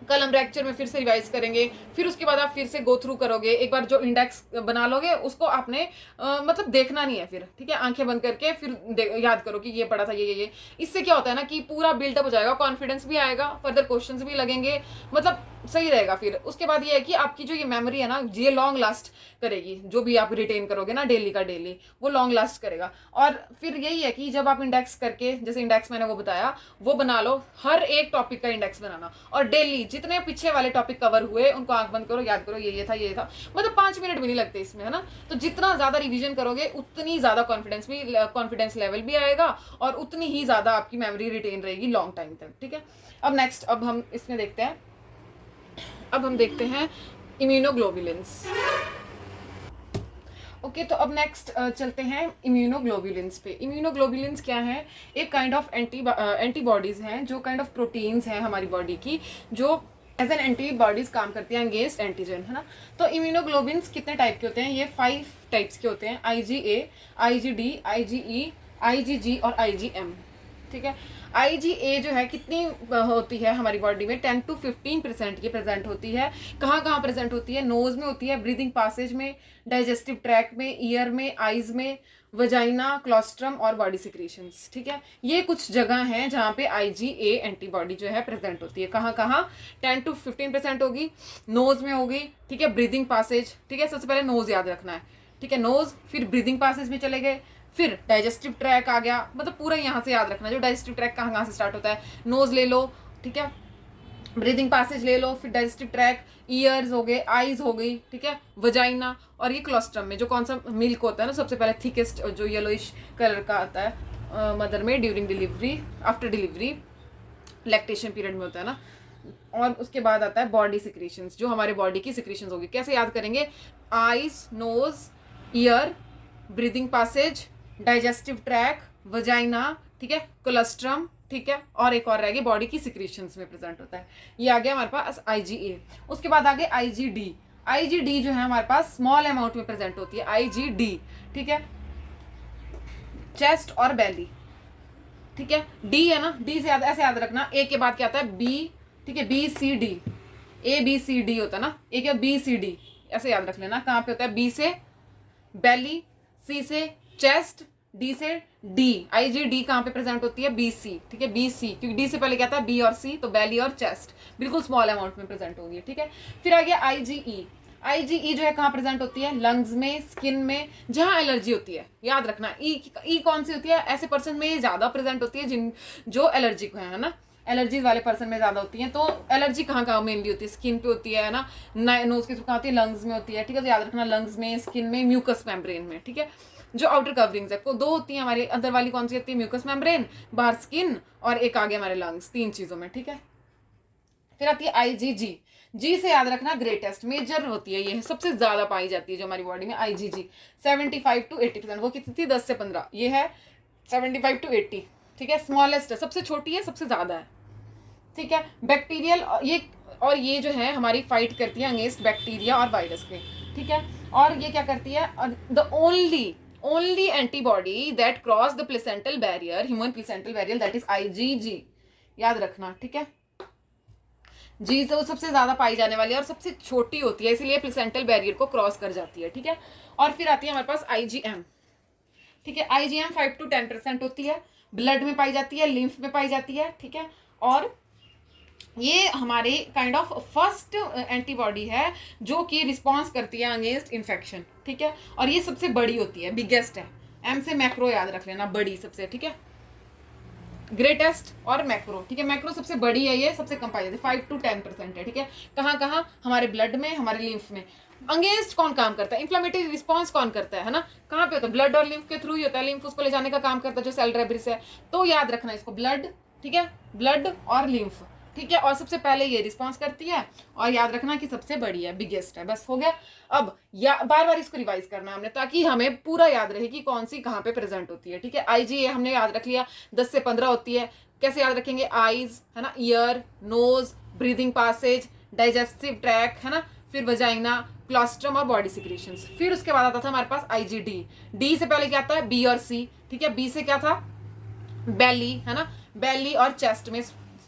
कल हम लेक्चर में फिर से रिवाइज करेंगे, फिर उसके बाद आप फिर से गो थ्रू करोगे, एक बार जो इंडेक्स बना लोगे उसको आपने मतलब देखना नहीं है फिर, ठीक है, आंखें बंद करके फिर याद करो कि ये पढ़ा था, ये। इससे क्या होता है ना कि पूरा बिल्डअप हो जाएगा, कॉन्फिडेंस भी आएगा, फर्दर क्वेश्चंस भी लगेंगे, मतलब सही रहेगा। फिर उसके बाद ये है कि आपकी जो ये मेमोरी है ना, ये लॉन्ग लास्ट करेगी, जो भी आप रिटेन करोगे ना डेली का डेली, वो लॉन्ग लास्ट करेगा। और फिर यही है कि जब आप इंडेक्स करके, जैसे इंडेक्स मैंने वो बताया, वो बना लो, हर एक टॉपिक का इंडेक्स बनाना, और डेली जितने पीछे वाले टॉपिक कवर हुए उनको आंख बंद करो, याद करो ये था, ये था, मतलब 5 मिनट भी नहीं लगते इसमें, है ना। तो जितना ज्यादा रिवीजन करोगे उतनी ज्यादा कॉन्फिडेंस लेवल भी आएगा, और उतनी ही ज्यादा आपकी मेमोरी रिटेन रहेगी लॉन्ग टाइम तक, ठीक है। अब नेक्स्ट, अब हम इसमें देखते हैं, अब हम देखते हैं इम्यूनोग्लोबुलिन्स। ओके, तो अब नेक्स्ट चलते हैं इम्यूनोग्लोबुलिन्स पे। इम्यूनोग्लोबुलिन्स क्या है, एक काइंड ऑफ एंटीबॉडीज हैं, जो काइंड ऑफ प्रोटीन्स हैं हमारी बॉडी की, जो एज एन एंटीबॉडीज काम करती हैं अगेंस्ट एंटीजन, है ना। तो इम्यूनोग्लोबुलिन्स कितने टाइप के होते हैं, ये 5 टाइप्स के होते हैं, IgA, IgD, IgE, IgG और IgM, ठीक है। IgA जो है कितनी होती है हमारी बॉडी में, 10 to 15% की प्रेजेंट होती है। कहाँ कहाँ प्रेजेंट होती है, नोज में होती है, ब्रीदिंग पासेज में, डाइजेस्टिव ट्रैक में, ईयर में, आईज में, वजाइना, क्लोस्ट्रम और बॉडी सिक्रीशंस, ठीक है। ये कुछ जगह हैं जहाँ पे IgA एंटीबॉडी जो है प्रेजेंट होती है। कहाँ कहाँ, 10 to 15% होगी, नोज में होगी, ठीक है, ब्रीदिंग पासेज, ठीक है, सबसे पहले नोज याद रखना है, ठीक है, नोज, फिर ब्रीदिंग पासेज में चले गए, फिर डाइजेस्टिव ट्रैक आ गया, मतलब पूरा यहाँ से याद रखना, जो डाइजेस्टिव ट्रैक कहाँ कहाँ से स्टार्ट होता है, नोज ले लो, ठीक है, ब्रीदिंग पासेज ले लो, फिर डाइजेस्टिव ट्रैक, ईयर्स हो गए, आईज हो गई, ठीक है, वजाइना, और ये क्लोस्ट्रम में जो कौन सा मिल्क होता है ना, सबसे पहले थिकेस्ट जो येलोइश कलर का आता है मदर में during delivery, after delivery, lactation period में होता है ना। और उसके बाद आता है बॉडी सिक्रीशंस, जो हमारे बॉडी की सिक्रीशंस होगी। कैसे याद करेंगे, eyes, nose, ear, breathing passages, digestive tract, vagina, ठीक है, कोलेस्ट्रम, ठीक है, और एक और रहेगी बॉडी की सिक्रीशंस में प्रेजेंट होता है। ये आ गया हमारे पास IgA। उसके बाद आगे IgD। IgD जो है हमारे पास स्मॉल अमाउंट में प्रेजेंट होती है, IgD, ठीक है, चेस्ट और बेली, ठीक है। D है ना, D से ऐसे याद रखना, A के बाद क्या आता है, B, ठीक है, BCD, ABCD होता है ना, A क्या BCD, ऐसे याद रख लेना। कहाँ पे होता है, B से बेली, C से चेस्ट, डी से डी, IgD कहाँ पे प्रेजेंट होती है, BC, ठीक है, BC, क्योंकि D से पहले क्या था, B और C, तो बेली और चेस्ट बिल्कुल स्मॉल अमाउंट में प्रेजेंट होगी, ठीक है। फिर आ गया IgE जो है कहाँ प्रेजेंट होती है, लंग्स में, स्किन में, जहाँ एलर्जी होती है, याद रखना। ई कौन सी होती है, ऐसे पर्सन में ज्यादा प्रेजेंट होती है जिन जो एलर्जिक है ना, एलर्जीज वाले पर्सन में ज्यादा होती है। तो एलर्जी कहाँ कहाँ मेनली होती है, स्किन पे होती है ना, नोज की कहाँ होती है, लंग्स में होती है, ठीक है। तो याद रखना, लंग्स में, स्किन में, म्यूकस मेम्ब्रेन में, ठीक है। जो आउटर कवरिंग्स है को दो होती है हमारे, अंदर वाली कौन सी होती है, म्यूकस मेम्ब्रेन, बाहर स्किन, और एक आगे हमारे लंग्स, 3 चीजों में, ठीक है। फिर आती है IgG, जी से याद रखना ग्रेटेस्ट, मेजर होती है, ये सबसे ज्यादा पाई जाती है जो हमारी बॉडी में, IgG 75 to 80%, वो कितनी थी, 10 से 15, ये है 75 to 80, ठीक है। स्मॉलेस्ट है, सबसे छोटी है, सबसे ज्यादा है, ठीक है। बैक्टीरियल, ये जो है हमारी फाइट करती है अगेंस्ट बैक्टीरिया और वायरस के, ठीक है। और ये क्या करती है, the only antibody that cross the placental barrier, human placental barrier, that is IgG, याद रखना, ठीक है। जी तो सबसे ज्यादा पाई जाने वाली है और सबसे छोटी होती है, इसीलिए प्लेसेंटल बैरियर को क्रॉस कर जाती है, ठीक है। और फिर आती है हमारे पास IgM, ठीक है। IgM 5 to 10% होती है, ब्लड में पाई जाती है, लिम्फ में पाई जाती है, ठीक है। और ये हमारे काइंड ऑफ फर्स्ट एंटीबॉडी है जो कि रिस्पॉन्स करती है अगेंस्ट इन्फेक्शन, ठीक है। और ये सबसे बड़ी होती है, बिगेस्ट है, M से मैक्रो याद रख लेना, बड़ी सबसे, ठीक है। ग्रेटेस्ट और मैक्रो, ठीक है। मैक्रो सबसे बड़ी है, ये सबसे कम पाई जाती है, 5 to 10% है, ठीक है। कहाँ कहाँ, हमारे ब्लड में, हमारे लिम्फ में। अगेंस्ट कौन काम करता है, इन्फ्लेमेटरी रिस्पॉन्स कौन करता है ना, कहाँ पे होता है, ब्लड और लिम्फ के थ्रू ही होता है, लिम्फ उसको ले जाने का काम करता है जो सेल रेब्रिस है, तो याद रखना इसको, ब्लड, ठीक है, ब्लड और लिम्फ, ठीक है। और सबसे पहले ये रिस्पॉन्स करती है, और याद रखना कि सबसे बड़ी है, बिगेस्ट है, बस हो गया। अब बार बार इसको रिवाइज करना हमने, ताकि हमें पूरा याद रहे कि कौन सी कहाँ पे प्रेजेंट होती है, ठीक है। IgA हमने याद रख लिया, 10 से 15 होती है, कैसे याद रखेंगे, आईज है ना, ear, nose, breathing passages, digestive tract है ना, फिर वजाइना, क्लोस्ट्रम और बॉडी सिक्रीशंस। फिर उसके बाद आता था हमारे पास IgD, डी से पहले क्या आता है, B और C, ठीक है। B से क्या था, बेली है ना, बेली और चेस्ट में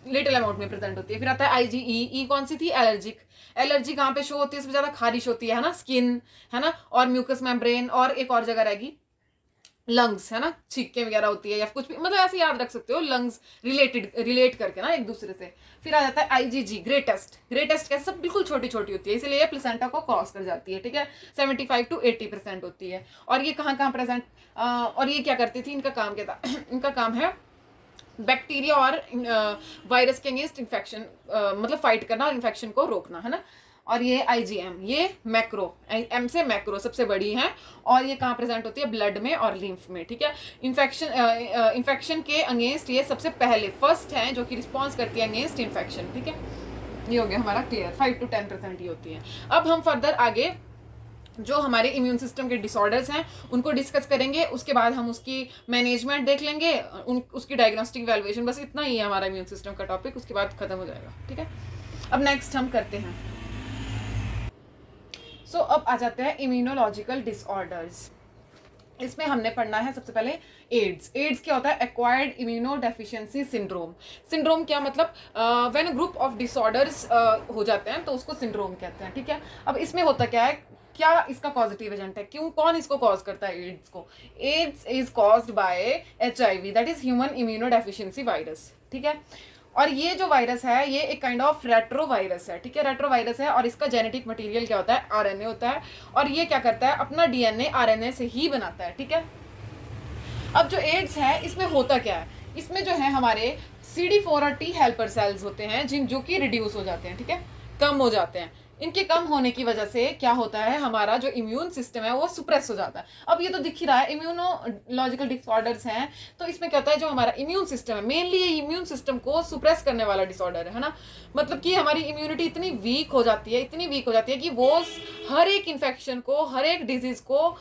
लिटिल अमाउंट में प्रेजेंट होती है। फिर आता है IgE, ई कौन सी थी, एलर्जिक, एलर्जी कहाँ पे शो होती है, सबसे ज्यादा खारिश होती है ना, स्किन है ना, और म्यूकस मेम्ब्रेन, और एक और जगह रहेगी लंग्स है ना, छींके वगैरह होती है या कुछ भी, मतलब ऐसे याद रख सकते हो, लंग्स रिलेट करके ना एक दूसरे से। फिर आ जाता है IgG, ग्रेटेस्ट कैसे, सब बिल्कुल छोटी छोटी होती है, इसीलिए प्लेसेंटा को क्रॉस कर जाती है, ठीक है। 75 to 80% होती है। और ये कहाँ कहाँ प्रेजेंट, और ये क्या करती थी, इनका काम क्या था इनका काम है बैक्टीरिया और वायरस के अगेंस्ट इन्फेक्शन, मतलब फाइट करना और इन्फेक्शन को रोकना, है ना। और ये IgM, ये मैक्रो, M से मैक्रो सबसे बड़ी है, और ये कहाँ प्रेजेंट होती है, ब्लड में और लिम्फ में, ठीक है। इन्फेक्शन के अगेंस्ट ये सबसे पहले फर्स्ट है जो कि रिस्पॉन्स करती है अगेंस्ट इन्फेक्शन, ठीक है। ये हो गया हमारा क्लियर, 5 to 10% ही होती है। अब हम फर्दर आगे जो हमारे इम्यून सिस्टम के डिसऑर्डर्स हैं उनको डिस्कस करेंगे, उसके बाद हम उसकी मैनेजमेंट देख लेंगे, उसकी डायग्नोस्टिक वैल्यूएशन, बस इतना ही है हमारा इम्यून सिस्टम का टॉपिक, उसके बाद खत्म हो जाएगा, ठीक है। अब नेक्स्ट हम करते हैं, सो अब आ जाते हैं इम्यूनोलॉजिकल डिसऑर्डर्स। इसमें हमने पढ़ना है सबसे पहले एड्स क्या होता है, एक्वायर्ड इम्यूनो डेफिशिएंसी सिंड्रोम क्या मतलब, व्हेन ग्रुप ऑफ डिसऑर्डर्स हो जाते हैं तो उसको सिंड्रोम कहते हैं, ठीक है। अब इसमें होता क्या है, क्या इसका पॉजिटिव एजेंट है, क्यों, कौन इसको कॉज करता है एड्स को, AIDS is caused by HIV, that is human immunodeficiency virus, ठीक है। और ये जो वायरस है ये एक काइंड ऑफ रेट्रो वायरस है, ठीक है, रेट्रो वायरस है, और इसका जेनेटिक मटेरियल क्या होता है, RNA होता है, और ये क्या करता है, अपना DNA RNA से ही बनाता है, ठीक है। अब जो एड्स है इसमें होता क्या है, इसमें जो है हमारे CD4 और T हेल्पर सेल्स होते हैं जो कि रिड्यूस हो जाते हैं, ठीक है, कम हो जाते हैं। इनके कम होने की वजह से क्या होता है, हमारा जो इम्यून सिस्टम है वो सुप्रेस हो जाता है। अब ये तो दिख ही रहा है, इम्यूनोलॉजिकल डिसऑर्डर्स हैं, तो इसमें क्या होता है, जो हमारा इम्यून सिस्टम है, मेनली ये इम्यून सिस्टम को सुप्रेस करने वाला डिसऑर्डर है ना, मतलब कि हमारी इम्यूनिटी इतनी वीक हो जाती है कि वो हर एक इन्फेक्शन को, हर एक डिजीज को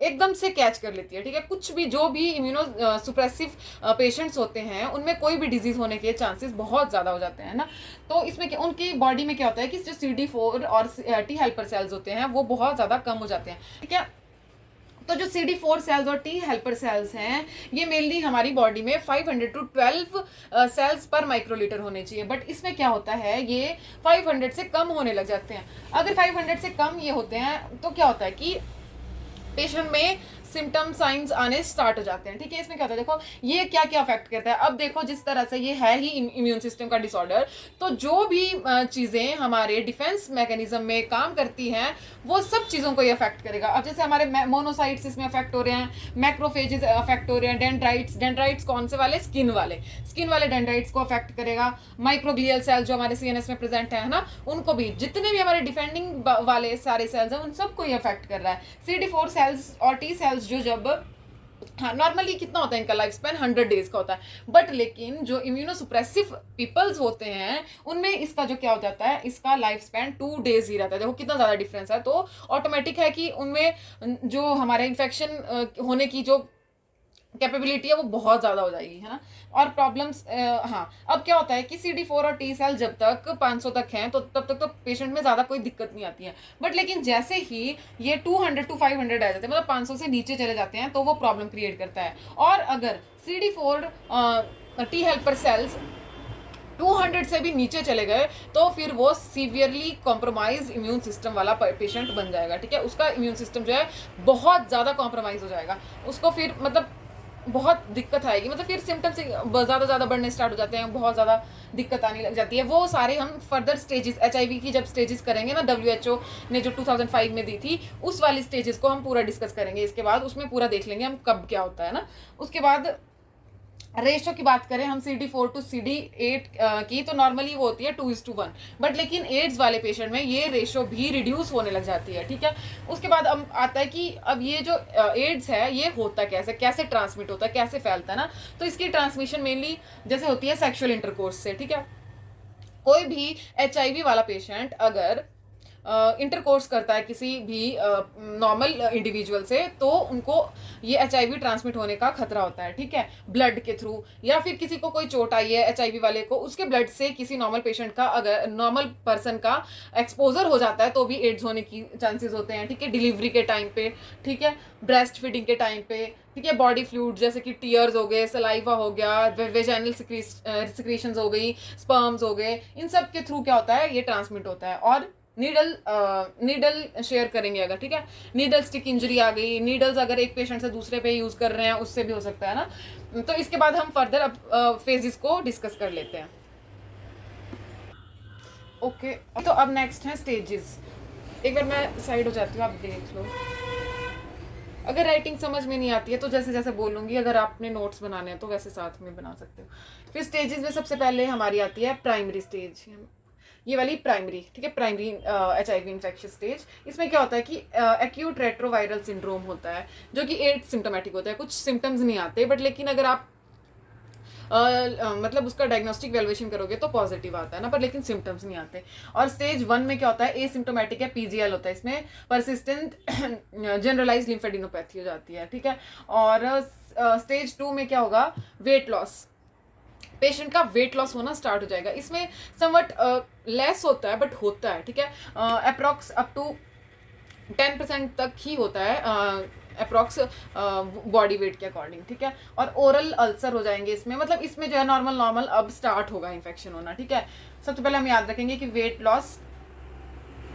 एकदम से कैच कर लेती है, ठीक है। कुछ भी जो भी इम्यूनो सुप्रेसिव पेशेंट्स होते हैं उनमें कोई भी डिजीज होने के चांसेस बहुत ज़्यादा हो जाते हैं ना। तो इसमें क्या, उनकी बॉडी में क्या होता है कि जो CD4 और T हेल्पर सेल्स होते हैं वो बहुत ज़्यादा कम हो जाते हैं, ठीक है। तो जो CD4 सेल्स और T हेल्पर सेल्स हैं ये मेनली हमारी बॉडी में 500 to 12 सेल्स पर माइक्रोलीटर होने चाहिए, बट इसमें क्या होता है ये 500 से कम होने लग जाते हैं। अगर 500 से कम ये होते हैं तो क्या होता है कि पेशेंट में सिम्टम साइंस आने स्टार्ट हो जाते हैं। ठीक है, इसमें क्या होता है, देखो ये क्या क्या अफेक्ट करता है। अब देखो जिस तरह से ये है ही इम्यून सिस्टम का डिसऑर्डर, तो जो भी चीज़ें हमारे डिफेंस मैकेनिज्म में काम करती हैं वो सब चीज़ों को ये अफेक्ट करेगा। अब जैसे हमारे मोनोसाइट्स इसमें अफेक्ट हो रहे हैं, मैक्रोफेजेस अफेक्ट हो रहे हैं, डेंड्राइट्स कौन से वाले, स्किन वाले डेंड्राइट्स को अफेक्ट करेगा। माइक्रोग्लियल सेल्स जो हमारे सीएनएस में प्रेजेंट है ना, उनको भी, जितने भी हमारे डिफेंडिंग वाले सारे सेल्स हैं उन सबको ये अफेक्ट कर रहा है। CD4 सेल्स और T सेल्स जो जब, हाँ नॉर्मली कितना होता है इनका लाइफ स्पैन, 100 डेज का होता है, बट लेकिन जो इम्यूनोसुप्रेसिव पीपल्स होते हैं उनमें इसका जो क्या हो जाता है, इसका लाइफ स्पैन 2 डेज ही रहता है। देखो कितना ज़्यादा डिफरेंस है। तो ऑटोमेटिक है कि उनमें जो हमारे इन्फेक्शन होने की जो कैपेबिलिटी है वो बहुत ज़्यादा हो जाएगी, है ना। और प्रॉब्लम्स, हाँ अब क्या होता है कि CD4 और T सेल जब तक 500 तक हैं तो तब तक तो पेशेंट में ज़्यादा कोई दिक्कत नहीं आती है, बट लेकिन जैसे ही ये 200 to 500 आ जाते हैं, मतलब 500 से नीचे चले जाते हैं, तो वो प्रॉब्लम क्रिएट करता है। और अगर CD4 T हेल्पर सेल्स 200 से भी नीचे चले गए तो फिर वो सीवियरली कॉम्प्रोमाइज इम्यून सिस्टम वाला पेशेंट बन जाएगा। ठीक है, उसका इम्यून सिस्टम जो है बहुत ज़्यादा कॉम्प्रोमाइज हो जाएगा, उसको फिर मतलब बहुत दिक्कत आएगी, मतलब फिर सिम्टम्स ज़्यादा बढ़ने स्टार्ट हो जाते हैं, बहुत ज़्यादा दिक्कत आने लग जाती है। वो सारे हम फर्दर स्टेजेस, HIV की जब स्टेजेस करेंगे ना, WHO ने जो 2005 में दी थी उस वाली स्टेजेस को हम पूरा डिस्कस करेंगे इसके बाद, उसमें पूरा देख लेंगे हम कब क्या होता है ना। उसके बाद रेशो की बात करें हम CD4 to CD8 की, तो नॉर्मली वो होती है 2:1, बट लेकिन एड्स वाले पेशेंट में ये रेशो भी रिड्यूस होने लग जाती है। ठीक है, उसके बाद अब आता है कि अब ये जो एड्स है ये होता कैसे ट्रांसमिट होता है, कैसे फैलता है ना। तो इसकी ट्रांसमिशन मेनली जैसे होती है सेक्शुअल इंटरकोर्स से। ठीक है, कोई भी HIV वाला पेशेंट अगर इंटरकोर्स करता है किसी भी नॉर्मल इंडिविजुअल से, तो उनको ये HIV ट्रांसमिट होने का खतरा होता है। ठीक है, ब्लड के थ्रू, या फिर किसी को कोई चोट आई है HIV वाले को, उसके ब्लड से किसी नॉर्मल पेशेंट का, अगर नॉर्मल पर्सन का एक्सपोजर हो जाता है तो भी एड्स होने की चांसेस होते हैं। ठीक है, डिलीवरी के टाइम पे, ठीक है, ब्रेस्ट फीडिंग के टाइम पे, ठीक है, बॉडी फ्लूइड जैसे कि टीयर्स हो गए, सलाइवा हो गया, वेजाइनल सिक्रीशंस हो गई, स्पर्म्स हो गए, इन सब के थ्रू क्या होता है, ये ट्रांसमिट होता है। और नीडल शेयर करेंगे अगर, ठीक है, नीडल स्टिक इंजरी आ गई, नीडल्स अगर एक पेशेंट से दूसरे पे यूज कर रहे हैं उससे भी हो सकता है ना। तो इसके बाद हम फर्दर अब फेजेस को डिस्कस कर लेते हैं। ओके, तो अब नेक्स्ट है स्टेजेस। एक बार मैं साइड हो जाती हूँ, आप देख लो। अगर राइटिंग समझ में नहीं आती है तो जैसे जैसे बोलूँगी, अगर आपने नोट्स बनाने हैं तो वैसे साथ में बना सकते हो। फिर स्टेजेस में सबसे पहले हमारी आती है प्राइमरी स्टेज, ये वाली प्राइमरी। ठीक है, प्राइमरी HIV इन्फेक्शियस स्टेज। इसमें क्या होता है कि एक्यूट रेट्रोवायरल सिंड्रोम होता है, जो कि एड्स सिम्टोमेटिक होता है, कुछ सिम्टम्स नहीं आते, बट लेकिन अगर आप मतलब उसका डायग्नोस्टिक वैल्यूएशन करोगे तो पॉजिटिव आता है ना, पर लेकिन सिम्टम्स नहीं आते। और स्टेज 1 में क्या होता है, एसिम्टोमेटिक है, PGL होता है, इसमें परसिस्टेंट जनरलाइज लिम्फेडिनोपैथी हो जाती है। ठीक है, और स्टेज 2 में क्या होगा, वेट लॉस, पेशेंट का वेट लॉस होना स्टार्ट हो जाएगा। इसमें समवट लेस होता है बट होता है। ठीक है, अप्रॉक्स अप टू 10% तक ही होता है अप्रॉक्स बॉडी वेट के अकॉर्डिंग। ठीक है, और ओरल अल्सर हो जाएंगे इसमें, मतलब इसमें जो है नॉर्मल अब स्टार्ट होगा इन्फेक्शन होना। ठीक है, सबसे पहले हम याद रखेंगे कि weight loss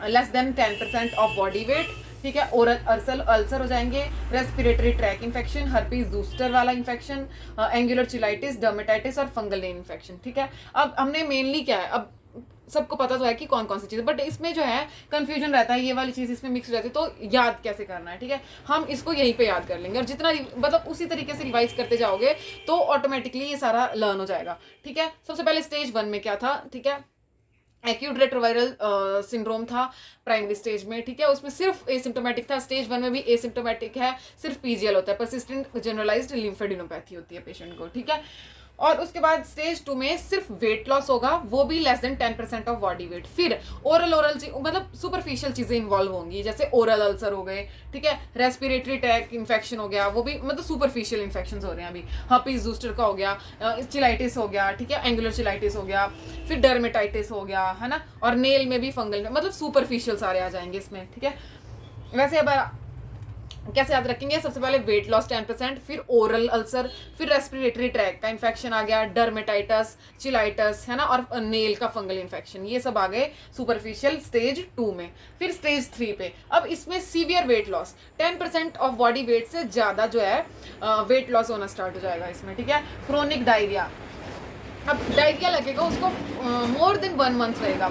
less than 10% of body weight. ठीक है, ओरल अल्सर हो जाएंगे, respiratory tract infection, herpes zoster वाला इन्फेक्शन, एंगुलर चिलाइटिस, डर्मेटाइटिस और फंगल नेल इन्फेक्शन। ठीक है, अब हमने मेनली क्या है, अब सबको पता तो है कि कौन कौन सी चीज़, बट इसमें जो है कंफ्यूजन रहता है, ये वाली चीज़ इसमें मिक्स हो जाती है, तो याद कैसे करना है। ठीक है, हम इसको यहीं पे याद कर लेंगे, और जितना मतलब उसी तरीके से रिवाइज करते जाओगे तो ऑटोमेटिकली ये सारा लर्न हो जाएगा। ठीक है, सबसे पहले स्टेज 1 में क्या था, ठीक है, एक्यूट रेट्रोवायरल सिंड्रोम था प्राइमरी स्टेज में। ठीक है, उसमें सिर्फ एसिम्टोमेटिक था। स्टेज 1 में भी एसिम्टोमेटिक है, सिर्फ PGL होता है, परसिस्टेंट जनरलाइज्ड लिम्फेडिनोपैथी होती है पेशेंट को। ठीक है, और उसके बाद स्टेज 2 में सिर्फ वेट लॉस होगा, वो भी less than 10% of body weight. फिर ओरल मतलब सुपरफिशियल चीजें इन्वॉल्व होंगी, जैसे ओरल अल्सर हो गए, ठीक है, रेस्पिरेटरी ट्रैक इन्फेक्शन हो गया, वो भी मतलब सुपरफिशियल इन्फेक्शन हो रहे हैं अभी, हर्पीज जूस्टर का हो गया, चिलाइटिस हो गया, ठीक है, एंगुलर चिलाइटिस हो गया, फिर डर्मेटाइटिस हो गया, है ना, और नेल में भी फंगल, मतलब सुपरफिशियल सारे आ जाएंगे इसमें। ठीक है, वैसे अब कैसे याद रखेंगे? सबसे पहले वेट लॉस 10%, फिर ओरल अल्सर, फिर रेस्पिरेटरी ट्रैक का इन्फेक्शन आ गया, डर्मेटाइटस, चिलाइटस, है ना, और नेल का फंगल इन्फेक्शन, ये सब आ गए सुपरफिशियल स्टेज 2 में। फिर स्टेज 3 पे अब इसमें severe weight loss, 10% of body weight से ज़्यादा जो है वेट लॉस होना स्टार्ट हो जाएगा इसमें, ठीक है। क्रोनिक डायरिया, अब डायरिया लगेगा उसको मोर देन 1 मंथ रहेगा।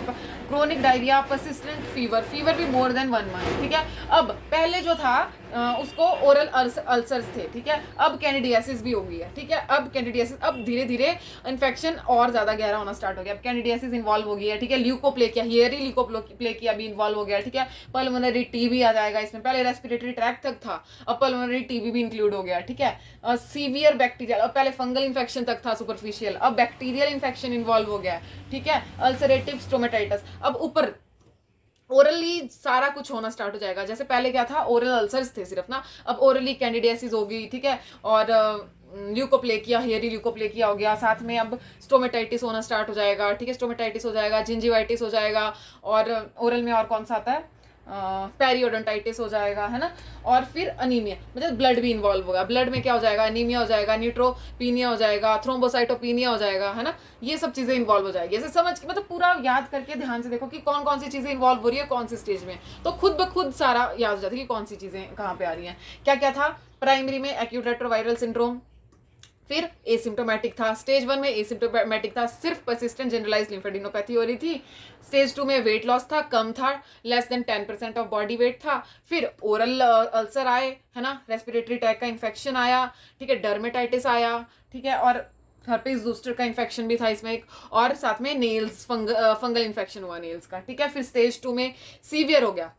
Chronic diarrhoea, persistent fever, fever भी मोर देन 1 मंथ, ठीक है। अब पहले जो था उसको ओरल अल्सर्स थे, ठीक है। अब कैंडिडियासिस भी हो गई है, ठीक है। अब कैंडिडियासिस, अब धीरे धीरे इन्फेक्शन और ज़्यादा गहरा होना स्टार्ट हो गया। अब कैंडिडियासिस इन्वॉल्व हो गई है, ठीक है। ल्यूकोप्लेकिया, हियरी ल्यूकोप्लेकिया भी इन्वॉल्व हो गया, ठीक है। पल्मोनरी टीबी आ जाएगा इसमें, पहले रेस्पिरेटरी ट्रैक तक था, अब पल्मोनरी टीबी भी इंक्लूड हो गया, ठीक है। सीवियर बैक्टीरियल, अब पहले फंगल इन्फेक्शन तक था सुपरफिशियल, अब बैक्टीरियल इन्फेक्शन इन्वॉल्व हो गया, ठीक है। अल्सरेटिव स्टोमेटाइटिस, अब ऊपर ओरली सारा कुछ होना स्टार्ट हो जाएगा। जैसे पहले क्या था, ओरल अल्सर्स थे सिर्फ ना, अब ओरली कैंडिडियासिस होगी, ठीक है। और ल्यूकोप्लेकिया, हियरी ल्यूकोप्लेकिया हो गया, साथ में अब स्टोमेटाइटिस होना स्टार्ट हो जाएगा, ठीक है। स्टोमेटाइटिस हो जाएगा, जिंजिवाइटिस हो जाएगा, और ओरल में और कौन सा आता है, पेरियोडोंटाइटिस हो जाएगा, है ना। और फिर अनीमिया, मतलब ब्लड भी इन्वॉल्व होगा। ब्लड में क्या हो जाएगा, अनीमिया हो जाएगा, न्यूट्रोपीनिया हो जाएगा, थ्रोम्बोसाइटोपीनिया हो जाएगा, है ना। ये सब चीज़ें इन्वॉल्व हो जाएगी। ऐसे समझ के मतलब पूरा याद करके ध्यान से देखो कि कौन कौन सी चीज़ें इन्वॉल्व हो रही है कौन सी स्टेज में, तो खुद ब खुद सारा याद हो जाता है कि कौन सी चीज़ें कहाँ पे आ रही हैं। क्या क्या था, प्राइमरी में एक्यूट रेट्रोवायरल सिंड्रोम, फिर एसिम्टोमेटिक था। स्टेज 1 में एसिम्टोमेटिक था, सिर्फ परसिस्टेंट जनरलाइज्ड लिम्फेडिनोपैथी हो रही थी। स्टेज 2 में वेट लॉस था, कम था, less than 10% of body weight था। फिर ओरल अल्सर आए, है ना, रेस्पिरेटरी ट्रैक का इन्फेक्शन आया, ठीक है, डर्मेटाइटिस आया, ठीक है, और हर्पीज जूस्टर का इन्फेक्शन भी था इसमें एक, और साथ में नेल्स फंगल इन्फेक्शन हुआ नेल्स का, ठीक है। फिर स्टेज 2 में सीवियर हो गया,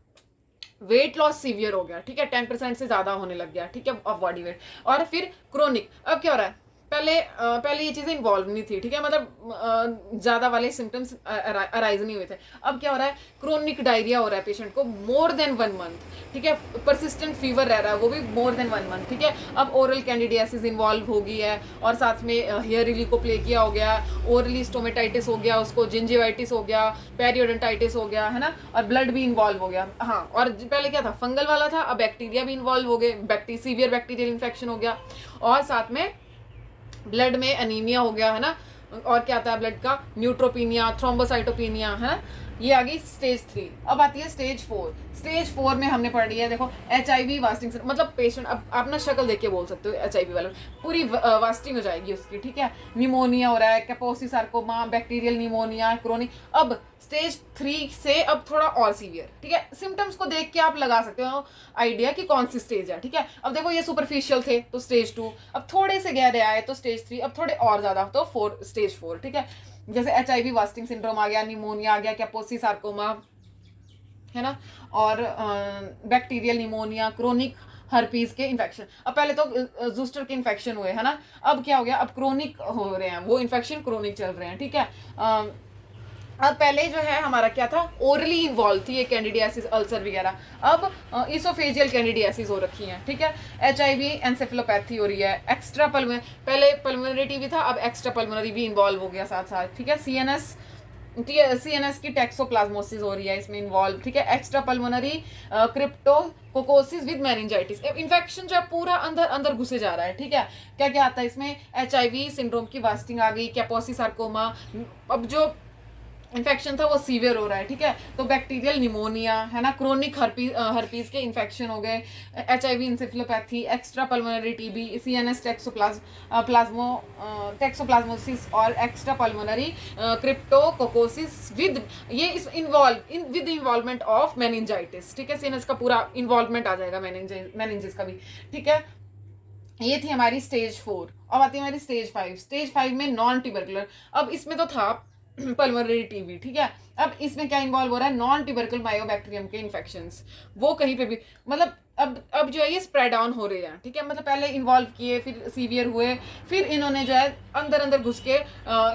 वेट लॉस सीवियर हो गया, ठीक है, 10% से ज़्यादा होने लग गया, ठीक है, ऑफ बॉडी वेट। और फिर क्रोनिक, अब क्या हो रहा है, पहले ये चीज़ें इन्वॉल्व नहीं थी, ठीक है, मतलब ज़्यादा वाले सिम्टम्स अराइज नहीं हुए थे। अब क्या हो रहा है, क्रोनिक डायरिया हो रहा है पेशेंट को मोर देन 1 मंथ, ठीक है। परसिस्टेंट फीवर रह रहा है वो भी मोर देन 1 मंथ, ठीक है। अब ओरल कैंडिडियासिस इन्वॉल्व हो गई है, और साथ में हियरी ल्यूकोप्लेकिया हो गया, ओरली स्टोमेटाइटिस हो गया, उसको जिंजिवाइटिस हो गया, पेरियोडोंटाइटिस हो गया, है ना, और ब्लड भी इन्वॉल्व हो गया। हाँ, और पहले क्या था, फंगल वाला था, अब बैक्टीरिया भी इन्वॉल्व हो गए, सीवियर बैक्टीरियल इन्फेक्शन हो गया, और साथ में ब्लड में अनीमिया हो गया, है ना। और क्या आता है ब्लड का, न्यूट्रोपीनिया, थ्रोम्बोसाइटोपीनिया, है ना। ये आ गई स्टेज 3। अब आती है स्टेज 4। स्टेज 4 में हमने पढ़ लिया है, देखो HIV वास्टिंग, मतलब पेशेंट, अब आप ना शक्ल देख के बोल सकते हो, HIV वाला पूरी वास्टिंग हो जाएगी उसकी, ठीक है। निमोनिया हो रहा है, कैपोसी सार्कोमा, बैक्टीरियल निमोनिया, क्रोनिक। अब स्टेज 3 से अब थोड़ा और सीवियर, ठीक है। सिम्टम्स को देख के आप लगा सकते हो आइडिया कि कौन सी स्टेज है, ठीक है। अब देखो ये सुपरफिशियल थे तो स्टेज 2, अब थोड़े से गहरे आए तो स्टेज 3, अब थोड़े और ज़्यादा तो स्टेज 4, ठीक है। जैसे HIV वास्टिंग सिंड्रोम आ गया, निमोनिया आ गया, कैपोसी सार्कोमा, है ना, और बैक्टीरियल निमोनिया, क्रोनिक हर्पीज के इन्फेक्शन। अब पहले तो जूस्टर के इन्फेक्शन हुए, है ना, अब क्या हो गया, अब क्रोनिक हो रहे हैं, वो इन्फेक्शन क्रोनिक चल रहे हैं, ठीक है। अब पहले जो है हमारा क्या था, ओरली इन्वॉल्व थी ये कैंडिडियासिस, अल्सर वगैरह, अब इसोफेजियल कैंडिडियासिस हो रखी हैं, ठीक है। HIV एंसेफेलोपैथी हो रही है, एक्स्ट्रा पल्मोनरी, पहले पल्मोनरी टीबी था, अब एक्स्ट्रा पल्मोनरी भी इन्वॉल्व हो गया साथ साथ, ठीक है। CNS की टैक्सोप्लाज्मोसिस हो रही है इसमें इन्वॉल्व, ठीक है। Extra pulmonary cryptococcosis with meningitis, infection जो है पूरा अंदर अंदर घुसे जा रहा है, ठीक है। क्या क्या आता है इसमें, HIV सिंड्रोम की वास्टिंग आ गई, कैपोसी सार्कोमा, अब जो इन्फेक्शन था वो सीवियर हो रहा है, ठीक है। तो बैक्टीरियल निमोनिया, है ना, क्रोनिक हर्पीज के इन्फेक्शन हो गए, HIV encephalopathy, extra pulmonary TB, CNS टैक्सोप्लाज्मोसिस, और extra pulmonary cryptococcosis with with involvement of meningitis, ठीक है। CNS का पूरा इन्वॉल्वमेंट आ जाएगा, मेनिंजिस का भी, ठीक है। ये थी हमारी स्टेज 4। अब आती है हमारी स्टेज 5। स्टेज 5 में नॉन ट्यूबरकुलर, अब इसमें तो था पल्मोनरी टीबी, ठीक है। अब इसमें क्या इन्वॉल्व हो रहा है, नॉन ट्यूबरकुलर मायोबैक्टीरियम के इन्फेक्शंस, वो कहीं पे भी, मतलब अब जो है ये स्प्रेड ऑन हो रहे हैं, ठीक है। मतलब पहले इन्वॉल्व किए, फिर सीवियर हुए, फिर इन्होंने जो है अंदर अंदर घुस के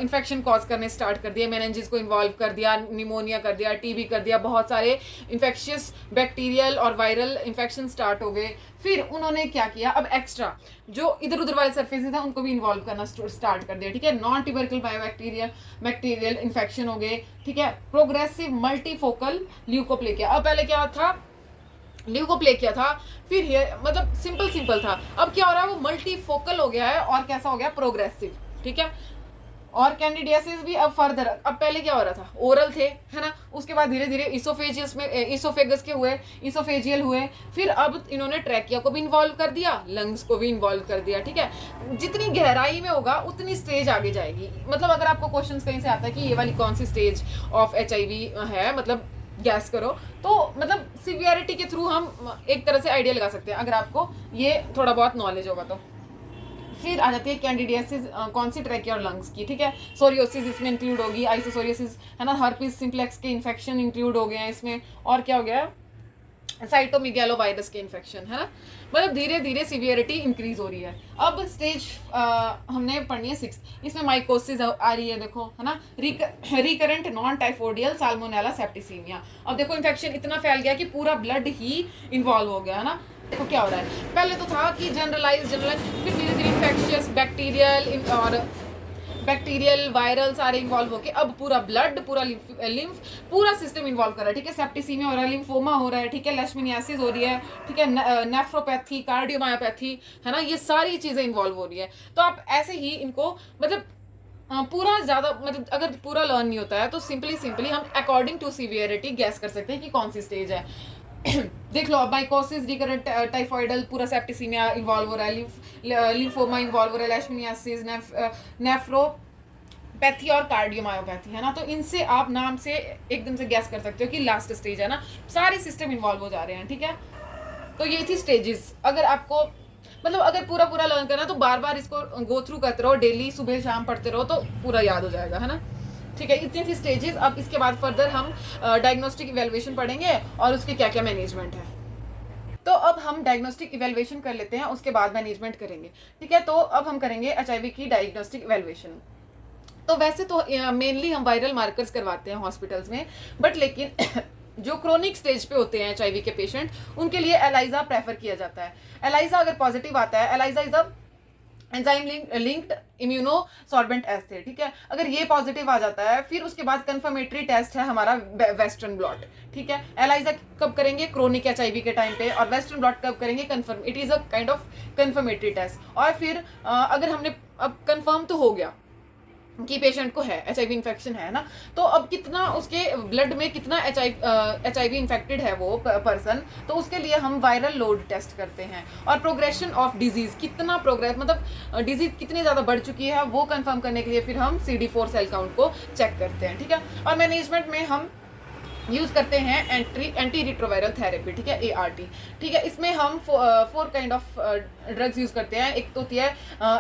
इन्फेक्शन कॉज करने स्टार्ट कर दिया, मेनिंजिस को इन्वॉल्व कर दिया, निमोनिया कर दिया, TB कर दिया, बहुत सारे इन्फेक्शियस बैक्टीरियल और वायरल इन्फेक्शन स्टार्ट हो गए। फिर उन्होंने क्या किया, अब एक्स्ट्रा जो इधर उधर वाले सरफेसेस हैं उनको भी इन्वॉल्व करना स्टार्ट कर दिया, ठीक है। नॉन ट्यूबरकुलर बैक्टीरियल इन्फेक्शन हो गए, ठीक है। प्रोग्रेसिव मल्टीफोकल ल्यूकोप्लेकिया, अब पहले क्या था, ल्यू को प्ले किया था, फिर मतलब सिंपल था। अब क्या हो रहा है, वो मल्टीफोकल हो गया है और कैसा हो गया, प्रोग्रेसिव, ठीक है। और कैंडिडियासिस भी अब फर्दर, अब पहले क्या हो रहा था, ओरल थे, है ना, उसके बाद धीरे धीरे इसोफेजियस में, इसोफेगस के हुए, इसोफेजियल हुए, फिर अब इन्होंने ट्रैकिया को भी इन्वॉल्व कर दिया, लंग्स को भी इन्वॉल्व कर दिया, ठीक है। जितनी गहराई में होगा उतनी स्टेज आगे जाएगी। मतलब अगर आपको क्वेश्चन कहीं से आता है कि ये वाली कौन सी स्टेज ऑफ HIV है, मतलब गैस करो, तो मतलब सिवियरिटी के थ्रू हम एक तरह से आइडिया लगा सकते हैं, अगर आपको ये थोड़ा बहुत नॉलेज होगा तो। फिर आ जाती है कैंडिडियासिस, कौन सी, ट्रैकिया और लंग्स की, ठीक है। सोरियोसिस इसमें इंक्लूड होगी, आइसोसोरियोसिस, है ना, हर्पीस सिंप्लेक्स के इन्फेक्शन इंक्लूड हो गए हैं इसमें, और क्या हो गया, साइटोमेगालो वायरस के इन्फेक्शन, है ना। मतलब धीरे धीरे सिवियरिटी इंक्रीज हो रही है। अब स्टेज हमने पढ़नी है 6, इसमें माइकोसिस आ रही है, देखो, है ना, रिकरेंट नॉन टाइफोडियल साल्मोनेला सेप्टिसीमिया। अब देखो इन्फेक्शन इतना फैल गया कि पूरा ब्लड ही इन्वॉल्व हो गया, है ना। देखो क्या हो रहा है, पहले तो था कि जनरलाइज, फिर धीरे धीरे इन्फेक्शियस, बैक्टीरियल वायरल सारे इन्वॉल्व होके अब पूरा ब्लड, पूरा लिम्फ, पूरा सिस्टम इन्वॉल्व कर रहा है, ठीक है। सेप्टिसीमिया हो रहा है, लिम्फोमा हो रहा है, ठीक है, लेशमिनियासिस हो रही है, ठीक है, नेफ्रोपैथी, कार्डियोमायोपैथी, है ना, ये सारी चीजें इन्वॉल्व हो रही है। तो आप ऐसे ही इनको मतलब पूरा ज़्यादा, मतलब अगर पूरा लर्न नहीं होता है तो सिंपली हम अकॉर्डिंग टू सीवियरिटी गैस कर सकते हैं कि कौन सी स्टेज है। देख लो, अब माइकोसिस, रिकरेंट टाइफॉइडल, पूरा सेप्टिसीमिया इन्वॉल्व हो रहा है, लिम्फोमा इन्वॉल्व हो रहा है, लेशमिनियासिस, नेफ्रोपैथी और कार्डियोमायोपैथी, है ना। तो इनसे आप नाम से एकदम से गैस कर सकते हो कि लास्ट स्टेज है ना, सारे सिस्टम इन्वॉल्व हो जा रहे हैं, ठीक है। तो ये थी स्टेजेस। अगर आपको मतलब अगर पूरा पूरा लर्न करना तो बार बार इसको गो थ्रू करते रहो, डेली सुबह शाम पढ़ते रहो तो पूरा याद हो जाएगा, है ना। ठीक है, इतनी थी स्टेजेस। अब इसके बाद फर्दर हम डायग्नोस्टिक इवेल्युएशन पढ़ेंगे और उसके क्या क्या मैनेजमेंट है। तो अब हम डायग्नोस्टिक इवेल्युएशन कर लेते हैं, उसके बाद मैनेजमेंट करेंगे, ठीक है। तो अब हम करेंगे HIV की डायग्नोस्टिक इवेल्युएशन। तो वैसे तो मेनली हम वायरल मार्कर्स करवाते हैं हॉस्पिटल्स में, बट लेकिन जो क्रोनिक स्टेज पे होते हैं HIV के पेशेंट, उनके लिए एलाइजा प्रेफर किया जाता है। एलाइजा अगर पॉजिटिव आता है, ELISA is a enzyme linked immunosorbent assay, ठीक है। अगर ये पॉजिटिव आ जाता है, फिर उसके बाद कंफर्मेटरी टेस्ट है हमारा वेस्टर्न ब्लॉट, ठीक है। एलाइजा कब करेंगे, क्रोनिक HIV के टाइम पे, और वेस्टर्न ब्लॉट कब करेंगे, confirm, it is a kind of confirmatory test. और फिर अगर हमने अब कंफर्म तो हो गया कि पेशेंट को है HIV इन्फेक्शन, है ना, तो अब कितना उसके ब्लड में कितना HIV इन्फेक्टेड है वो पर्सन, तो उसके लिए हम वायरल लोड टेस्ट करते हैं। और प्रोग्रेशन ऑफ डिजीज, कितना प्रोग्रेस, मतलब डिजीज कितनी ज़्यादा बढ़ चुकी है वो कंफर्म करने के लिए फिर हम CD4 सेल काउंट को चेक करते हैं, ठीक है। और मैनेजमेंट में हम यूज करते हैं एंटी रिट्रोवायरल थेरेपी, ठीक है, ART, ठीक है। इसमें हम 4 काइंड ऑफ ड्रग्स यूज करते हैं। एक तो होती है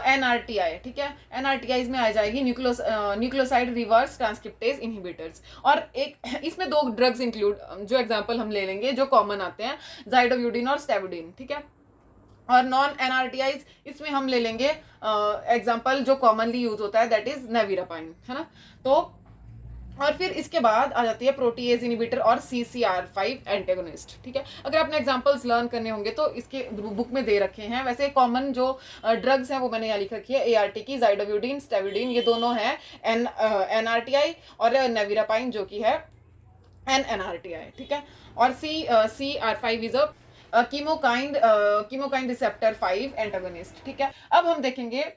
NRTI, ठीक है। NRTI में आ जाएगी न्यूक्लियोसाइड रिवर्स ट्रांसक्रिप्टेज इनहिबिटर्स। और एक इसमें 2 ड्रग्स इंक्लूड, जो एग्जांपल हम ले लेंगे जो कॉमन आते हैं, जाइडोब्यूटिन और स्टेबुडिन, ठीक है। और नॉन NRTIs इसमें हम ले लेंगे एग्जांपल जो कॉमनली यूज होता है, दैट इज नेविरापाइन, है ना। तो और फिर इसके बाद आ जाती है प्रोटीएज इनिबिटर और CCR5 एंटेगोनिस्ट, ठीक है। अगर आपने एग्जांपल्स लर्न करने होंगे तो इसके बुक में दे रखे हैं। वैसे कॉमन जो ड्रग्स हैं वो मैंने यहाँ लिख रखी है, ART की, जाइडोब्यूटिन, स्टेबुडिन, ये दोनों हैं NRTI, और नेविरापाइन जो कि है NRTI, ठीक है। और CCR5 is a कीमोकाइन receptor 5 antagonist, ठीक है। अब हम देखेंगे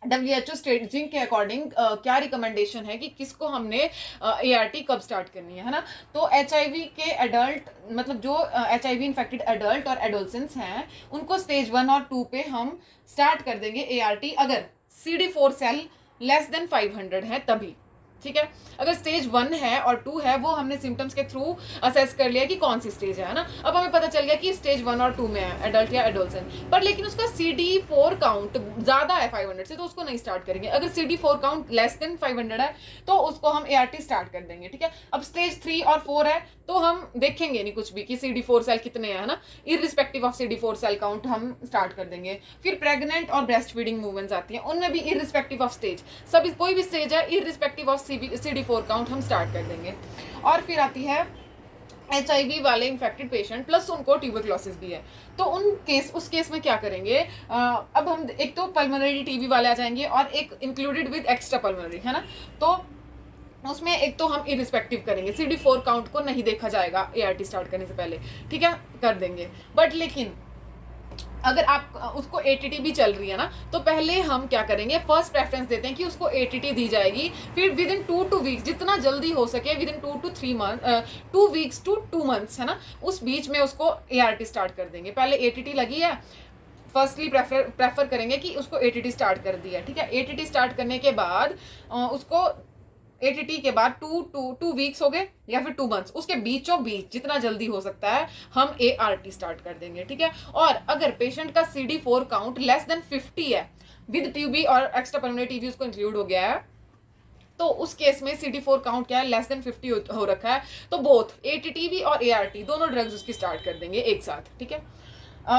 WHO स्टेजिंग के अकॉर्डिंग क्या रिकमेंडेशन है कि किसको हमने ART कब स्टार्ट करनी है ना। तो HIV के एडल्ट, मतलब जो HIV इन्फेक्टेड एडल्ट और एडोलसेंट्स हैं, उनको स्टेज 1 और 2 पे हम स्टार्ट कर देंगे ART अगर CD4 सेल लेस देन 500 है तभी, ठीक है। अगर स्टेज 1 है और 2 है, वो हमने सिम्टम्स के थ्रू असेस कर लिया कि कौन सी स्टेज है ना। अब हमें पता चल गया कि स्टेज 1 और 2 में है एडल्ट या एडोलसेंट, पर लेकिन उसका CD4 काउंट ज्यादा है 500 से, तो उसको नहीं स्टार्ट करेंगे। अगर CD4 काउंट लेस देन 500 है तो उसको हम ART स्टार्ट कर देंगे, ठीक है। अब स्टेज 3 और 4 है तो हम देखेंगे नहीं कुछ भी कि CD4 सेल कितने हैं ना, irrespective of CD4 cell count हम स्टार्ट कर देंगे। फिर प्रेग्नेंट और ब्रेस्ट फीडिंग मूवमेंट्स आती हैं, उनमें भी इररिस्पेक्टिव ऑफ स्टेज, सभी कोई भी स्टेज है, इररिस्पेक्टिव ऑफ CD4 काउंट हम स्टार्ट कर देंगे। और फिर आती है HIV वाले इन्फेक्टेड पेशेंट प्लस उनको ट्यूबरक्लोसिस भी है, तो उस केस में क्या करेंगे, अब हम एक तो पल्मोनरी TB वाले आ जाएंगे और एक इंक्लूडेड विद एक्स्ट्रा पल्मोनरी, है ना। तो उसमें एक तो हम इरिस्पेक्टिव करेंगे, CD4 काउंट को नहीं देखा जाएगा ART स्टार्ट करने से पहले, ठीक है, कर देंगे। बट लेकिन अगर आप उसको ATT भी चल रही है ना, तो पहले हम क्या करेंगे, फर्स्ट प्रेफरेंस देते हैं कि उसको ATT दी जाएगी, फिर विद इन 2 वीक्स, जितना जल्दी हो सके within 2 to 3 month, 2 weeks to 2 months, है ना, उस बीच में उसको ART स्टार्ट कर देंगे। पहले ATT लगी है, फर्स्टली प्रेफर करेंगे कि उसको ATT स्टार्ट कर दिया, ठीक है। ATT स्टार्ट करने के बाद उसको ATT के बाद 2 वीक्स हो गए या फिर 2 मंथ्स, उसके बीचों बीच जितना जल्दी हो सकता है हम ART स्टार्ट कर देंगे, ठीक है। और अगर पेशेंट का CD4 काउंट लेस देन 50 है, विद TB और एक्स्ट्रा परमानेंट TB उसको इंक्लूड हो गया है, तो उस केस में CD4 काउंट क्या है, लेस देन 50 हो रखा है, तो बोथ ATT भी और ART दोनों ड्रग्स उसकी स्टार्ट कर देंगे एक साथ, ठीक है।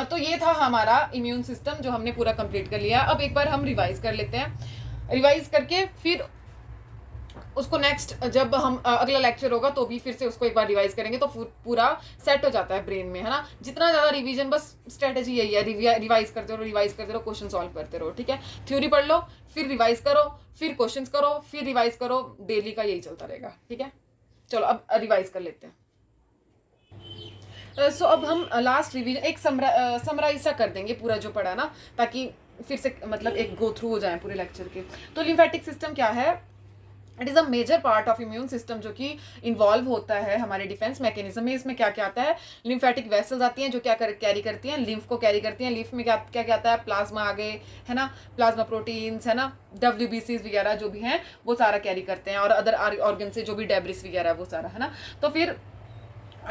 तो ये था हमारा इम्यून सिस्टम जो हमने पूरा कंप्लीट कर लिया। अब एक बार हम रिवाइज कर लेते हैं, रिवाइज करके फिर उसको नेक्स्ट जब हम अगला लेक्चर होगा तो भी फिर से उसको एक बार रिवाइज करेंगे, तो पूरा सेट हो जाता है ब्रेन में, है ना। जितना ज़्यादा रिवीजन, बस स्ट्रेटेजी यही है, रिवाइज करते रहो, क्वेश्चन सॉल्व करते रहो, ठीक है। थ्योरी पढ़ लो, फिर रिवाइज करो, फिर क्वेश्चंस करो, फिर रिवाइज करो, डेली का यही चलता रहेगा, ठीक है। चलो अब रिवाइज कर लेते हैं। सो अब हम लास्ट रिवीजन एक समराइज सा कर देंगे पूरा जो पढ़ा ना, ताकि फिर से मतलब एक गो थ्रू हो जाए पूरे लेक्चर के। तो लिम्फेटिक सिस्टम क्या है, it is a major part of immune system जो कि इन्वॉल्व होता है हमारे डिफेंस मैकेनिज्म में। इसमें क्या क्या आता है, लिम्फेटिक वेसल्स आती हैं जो क्या कैरी करती हैं, लिम्फ को कैरी करती हैं। लिम्फ में क्या क्या आता है, प्लाज्मा आ गए, है ना, प्लाज्मा प्रोटीन्स, है ना, WBCs वगैरह जो भी हैं वो सारा कैरी करते हैं, और अदर ऑर्गन से जो भी डेब्रिस वगैरह है वो सारा, है ना। तो फिर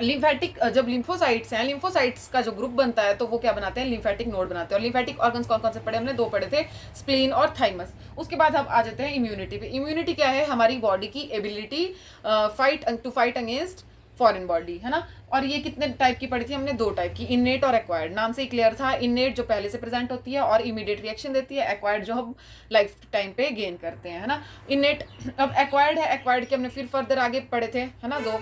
लिम्फेटिक जब लिम्फोसाइट्स हैं, लिम्फोसाइट्स का जो ग्रुप बनता है तो वो क्या बनाते हैं, लिम्फेटिक नोड बनाते हैं। और लिम्फेटिक ऑर्गन्स कौन कौन से पढ़े हमने, 2 पढ़े थे, स्प्लीन और थाइमस। उसके बाद हम आ जाते हैं इम्यूनिटी पे। इम्यूनिटी क्या है, हमारी बॉडी की ability fight against foreign body, है ना। और ये कितने टाइप की पढ़ी थी हमने, 2 टाइप की, इनेट और एक्वायर्ड। नाम से ही क्लियर था, इनेट जो पहले से प्रेजेंट होती है और इमीडिएट रिएक्शन देती है, एक्वायर्ड जो हम लाइफ टाइम पे गेन करते हैं, है ना। इनेट, अब एक्वायर्ड है, एक्वायर्ड के हमने फिर फर्दर आगे पढ़े थे, है ना, 2,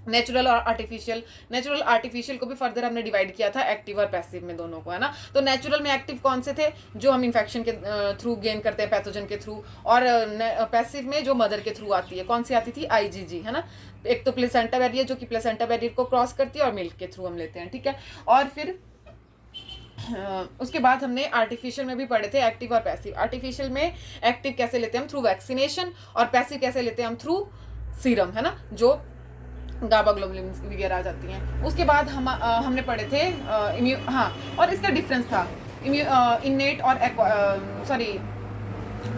नेचुरल और आर्टिफिशियल। नेचुरल आर्टिफिशियल को भी फर्दर हमने डिवाइड किया था एक्टिव और पैसिव में, दोनों को, है ना। तो नेचुरल में एक्टिव कौन से थे, जो हम इन्फेक्शन के थ्रू गेन करते हैं, पैथोजन के थ्रू, और पैसिव में जो मदर के थ्रू आती है, कौन सी आती थी, IgG, है ना। एक तो प्लेसेंटा बैरियर जो कि प्लेसेंटा बैरियर को क्रॉस करती है, और मिल्क के थ्रू हम लेते हैं, ठीक है। और फिर उसके बाद हमने आर्टिफिशियल में भी पढ़े थे एक्टिव और पैसिव। आर्टिफिशियल में एक्टिव कैसे लेते हैं हम, थ्रू वैक्सीनेशन, और पैसिव कैसे लेते हैं हम, थ्रू सीरम, है ना, जो गाबा ग्लोबुलिन वगैरह आ जाती हैं। उसके बाद हमने पढ़े थे हाँ, और इसका डिफरेंस था इनेट और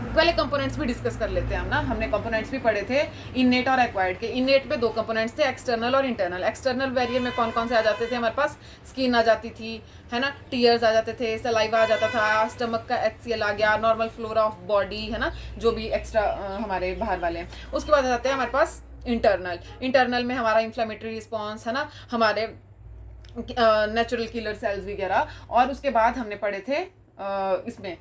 पहले कंपोनेंट्स भी डिस्कस कर लेते हैं हम ना। हमने कंपोनेंट्स भी पढ़े थे इनेट और एक्वायर्ड के। इनेट में 2 कंपोनेंट्स थे, एक्सटर्नल और इंटरनल। एक्सटर्नल बैरियर में कौन कौन से आ जाते थे हमारे पास, स्किन आ जाती थी, है ना, टीयर्स आ जाते थे, सलाइवा आ जाता था, स्टमक का HCl आ गया, नॉर्मल फ्लोरा ऑफ बॉडी, है ना, जो भी एक्स्ट्रा हमारे बाहर वाले हैं। उसके बाद आ जाते हैं हमारे पास इंटरनल में हमारा इन्फ्लेमेटरी रिस्पॉन्स, है ना, हमारे नेचुरल किलर सेल्स वगैरह। और उसके बाद हमने पढ़े थे इसमें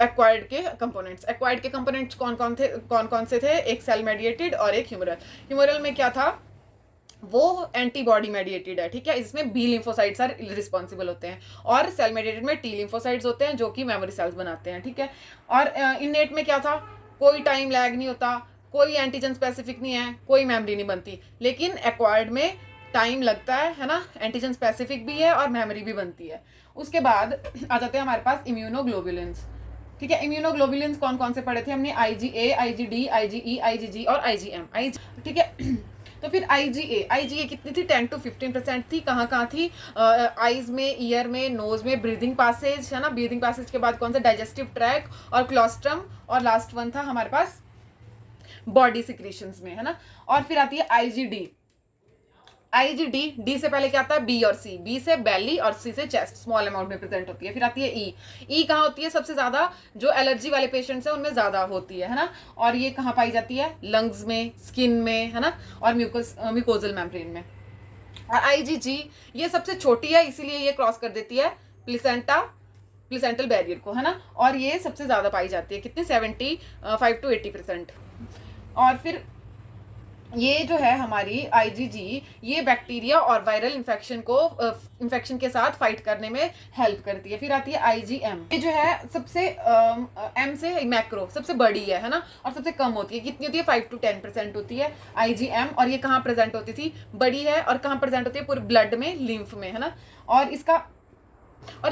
एक्वायर्ड के कंपोनेंट्स। एक्वायर्ड के कंपोनेंट्स कौन कौन से थे, एक सेल मेडिएटेड और एक ह्यूमरल। ह्यूमरल में क्या था, वो एंटीबॉडी मेडिएटेड है, ठीक है। इसमें B लिम्फोसाइट्स आर रिस्पॉन्सिबल होते हैं, और सेल मेडिएटेड में T लिम्फोसाइट्स होते हैं जो कि मेमोरी सेल्स बनाते हैं, ठीक है। और इनेट में क्या था, कोई टाइम लैग नहीं होता, कोई एंटीजन स्पेसिफिक नहीं है, कोई मेमोरी नहीं बनती। लेकिन एक्वायर्ड में टाइम लगता है ना, एंटीजन स्पेसिफिक भी है और मेमोरी भी बनती है। उसके बाद आ जाते हैं हमारे पास इम्यूनोग्लोबुलिन्स, ठीक है। इम्यूनोग्लोबुलिन्स कौन कौन से पढ़े थे हमने, IgA, IgD, IgE, IgG और IgM, ठीक है। तो फिर IgA कितनी थी, 10 to 15% थी। कहाँ थी, आईज में, ईयर में, नोज में, ब्रीदिंग पैसेज, है ना। ब्रीदिंग पैसेज के बाद कौन सा, डाइजेस्टिव ट्रैक और क्लोस्ट्रम, और लास्ट वन था हमारे पास बॉडी सिक्रीशंस में, है ना। और फिर आती है IgD, D से पहले क्या आता है, B और C, B से बेली और C से चेस्ट, स्मॉल अमाउंट में प्रेजेंट होती है। फिर आती है E कहाँ होती है, सबसे ज्यादा जो एलर्जी वाले पेशेंट्स हैं उनमें ज्यादा होती है ना। और ये कहाँ पाई जाती है, लंग्स में, स्किन में, है ना, और म्यूकोजल मेम्ब्रेन में। और IgG ये सबसे छोटी है, इसीलिए ये क्रॉस कर देती है प्लेसेंटल बैरियर को, है ना। और ये सबसे ज्यादा पाई जाती है, कितनी, 75 to 80%। और फिर ये जो है हमारी IgG, ये बैक्टीरिया और वायरल इन्फेक्शन के साथ फाइट करने में हेल्प करती है। फिर आती है IgM, ये जो है सबसे M से मैक्रो, सबसे बड़ी है ना, और सबसे कम होती है। कितनी होती है? 5 to 10% होती है IgM। और ये कहाँ प्रेजेंट होती थी? बड़ी है। और कहाँ प्रेजेंट होती है? पूरे ब्लड में, लिम्फ में, है ना। और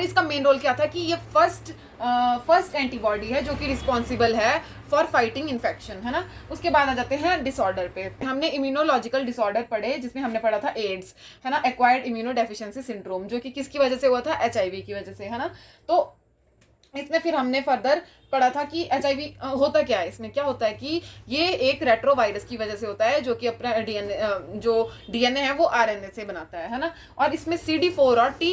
इसका मेन रोल क्या था कि ये फर्स्ट एंटीबॉडी है जो कि रिस्पॉन्सिबल है फॉर फाइटिंग इन्फेक्शन, है ना। उसके बाद आ जाते हैं डिसऑर्डर पे। हमने इम्यूनोलॉजिकल डिसऑर्डर पढ़े, जिसमें हमने पढ़ा था एड्स, है ना, एक्वायर्ड इम्यूनोडेफिशिएंसी सिंड्रोम, जो कि किसकी वजह से हुआ था? HIV की वजह से, है ना। तो इसमें फिर हमने फर्दर पढ़ा था कि HIV होता क्या है। इसमें क्या होता है कि ये एक रेट्रोवायरस की वजह से होता है, जो कि अपना जो DNA है वो RNA से बनाता है ना। और इसमें CD4 और T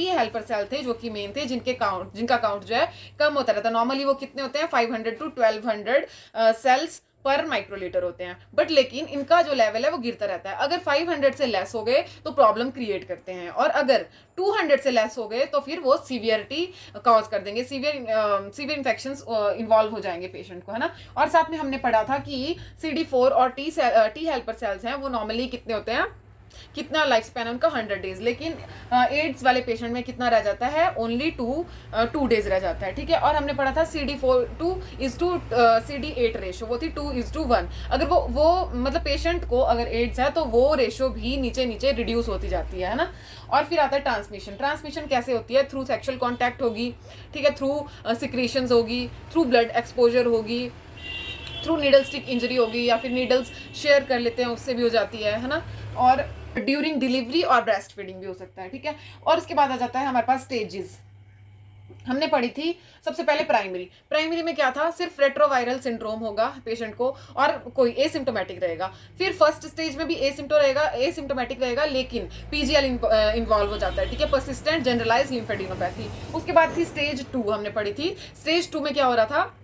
हेल्पर सेल थे, जो कि मेन थे, जिनका काउंट जो है कम होता रहता है। नॉर्मली वो कितने होते हैं? 500 to 1200 सेल्स पर माइक्रोलीटर होते हैं, बट लेकिन इनका जो लेवल है वो गिरता रहता है। अगर 500 से लेस हो गए तो प्रॉब्लम क्रिएट करते हैं, और अगर 200 से लेस हो गए तो फिर वो सीवियरिटी कॉज कर देंगे, सीवियर इन्फेक्शंस इन्वॉल्व हो जाएंगे पेशेंट को, है ना। और साथ में हमने पढ़ा था कि CD4 और T हेल्पर सेल्स हैं, वो नॉर्मली कितने होते हैं? कितना लाइफ स्पैन है उनका? 100 डेज। लेकिन एड्स वाले पेशेंट में कितना रह जाता है? ओनली 2 डेज रह जाता है, ठीक है। और हमने पढ़ा था CD4:CD8 रेशो, वो थी 2:1। अगर वो मतलब पेशेंट को अगर एड्स है तो वो रेशो भी नीचे नीचे रिड्यूस होती जाती है ना। और फिर आता है ट्रांसमिशन कैसे होती है? थ्रू सेक्शुअल कॉन्टैक्ट होगी, ठीक है, थ्रू सिक्रीशंस होगी, थ्रू ब्लड एक्सपोजर होगी, थ्रू नीडल स्टिक इंजरी होगी, या फिर नीडल्स शेयर कर लेते हैं उससे भी हो जाती है ना। और ड्यूरिंग डिलीवरी और ब्रेस्ट फीडिंग भी हो सकता है, ठीक है। और उसके बाद आ जाता है हमारे पास स्टेजेस। हमने पढ़ी थी सबसे पहले प्राइमरी में क्या था? सिर्फ रेट्रोवायरल सिंड्रोम होगा पेशेंट को, और कोई एसिम्टोमेटिक रहेगा। फिर फर्स्ट स्टेज में भी एसिम्टोमेटिक रहेगा, लेकिन PGL इन्वॉल्व हो जाता है, ठीक है, परसिस्टेंट जनरलाइज लिम्फेडिनोपैथी। उसके बाद थी स्टेज 2, हमने पढ़ी थी। स्टेज 2 में क्या हो रहा था?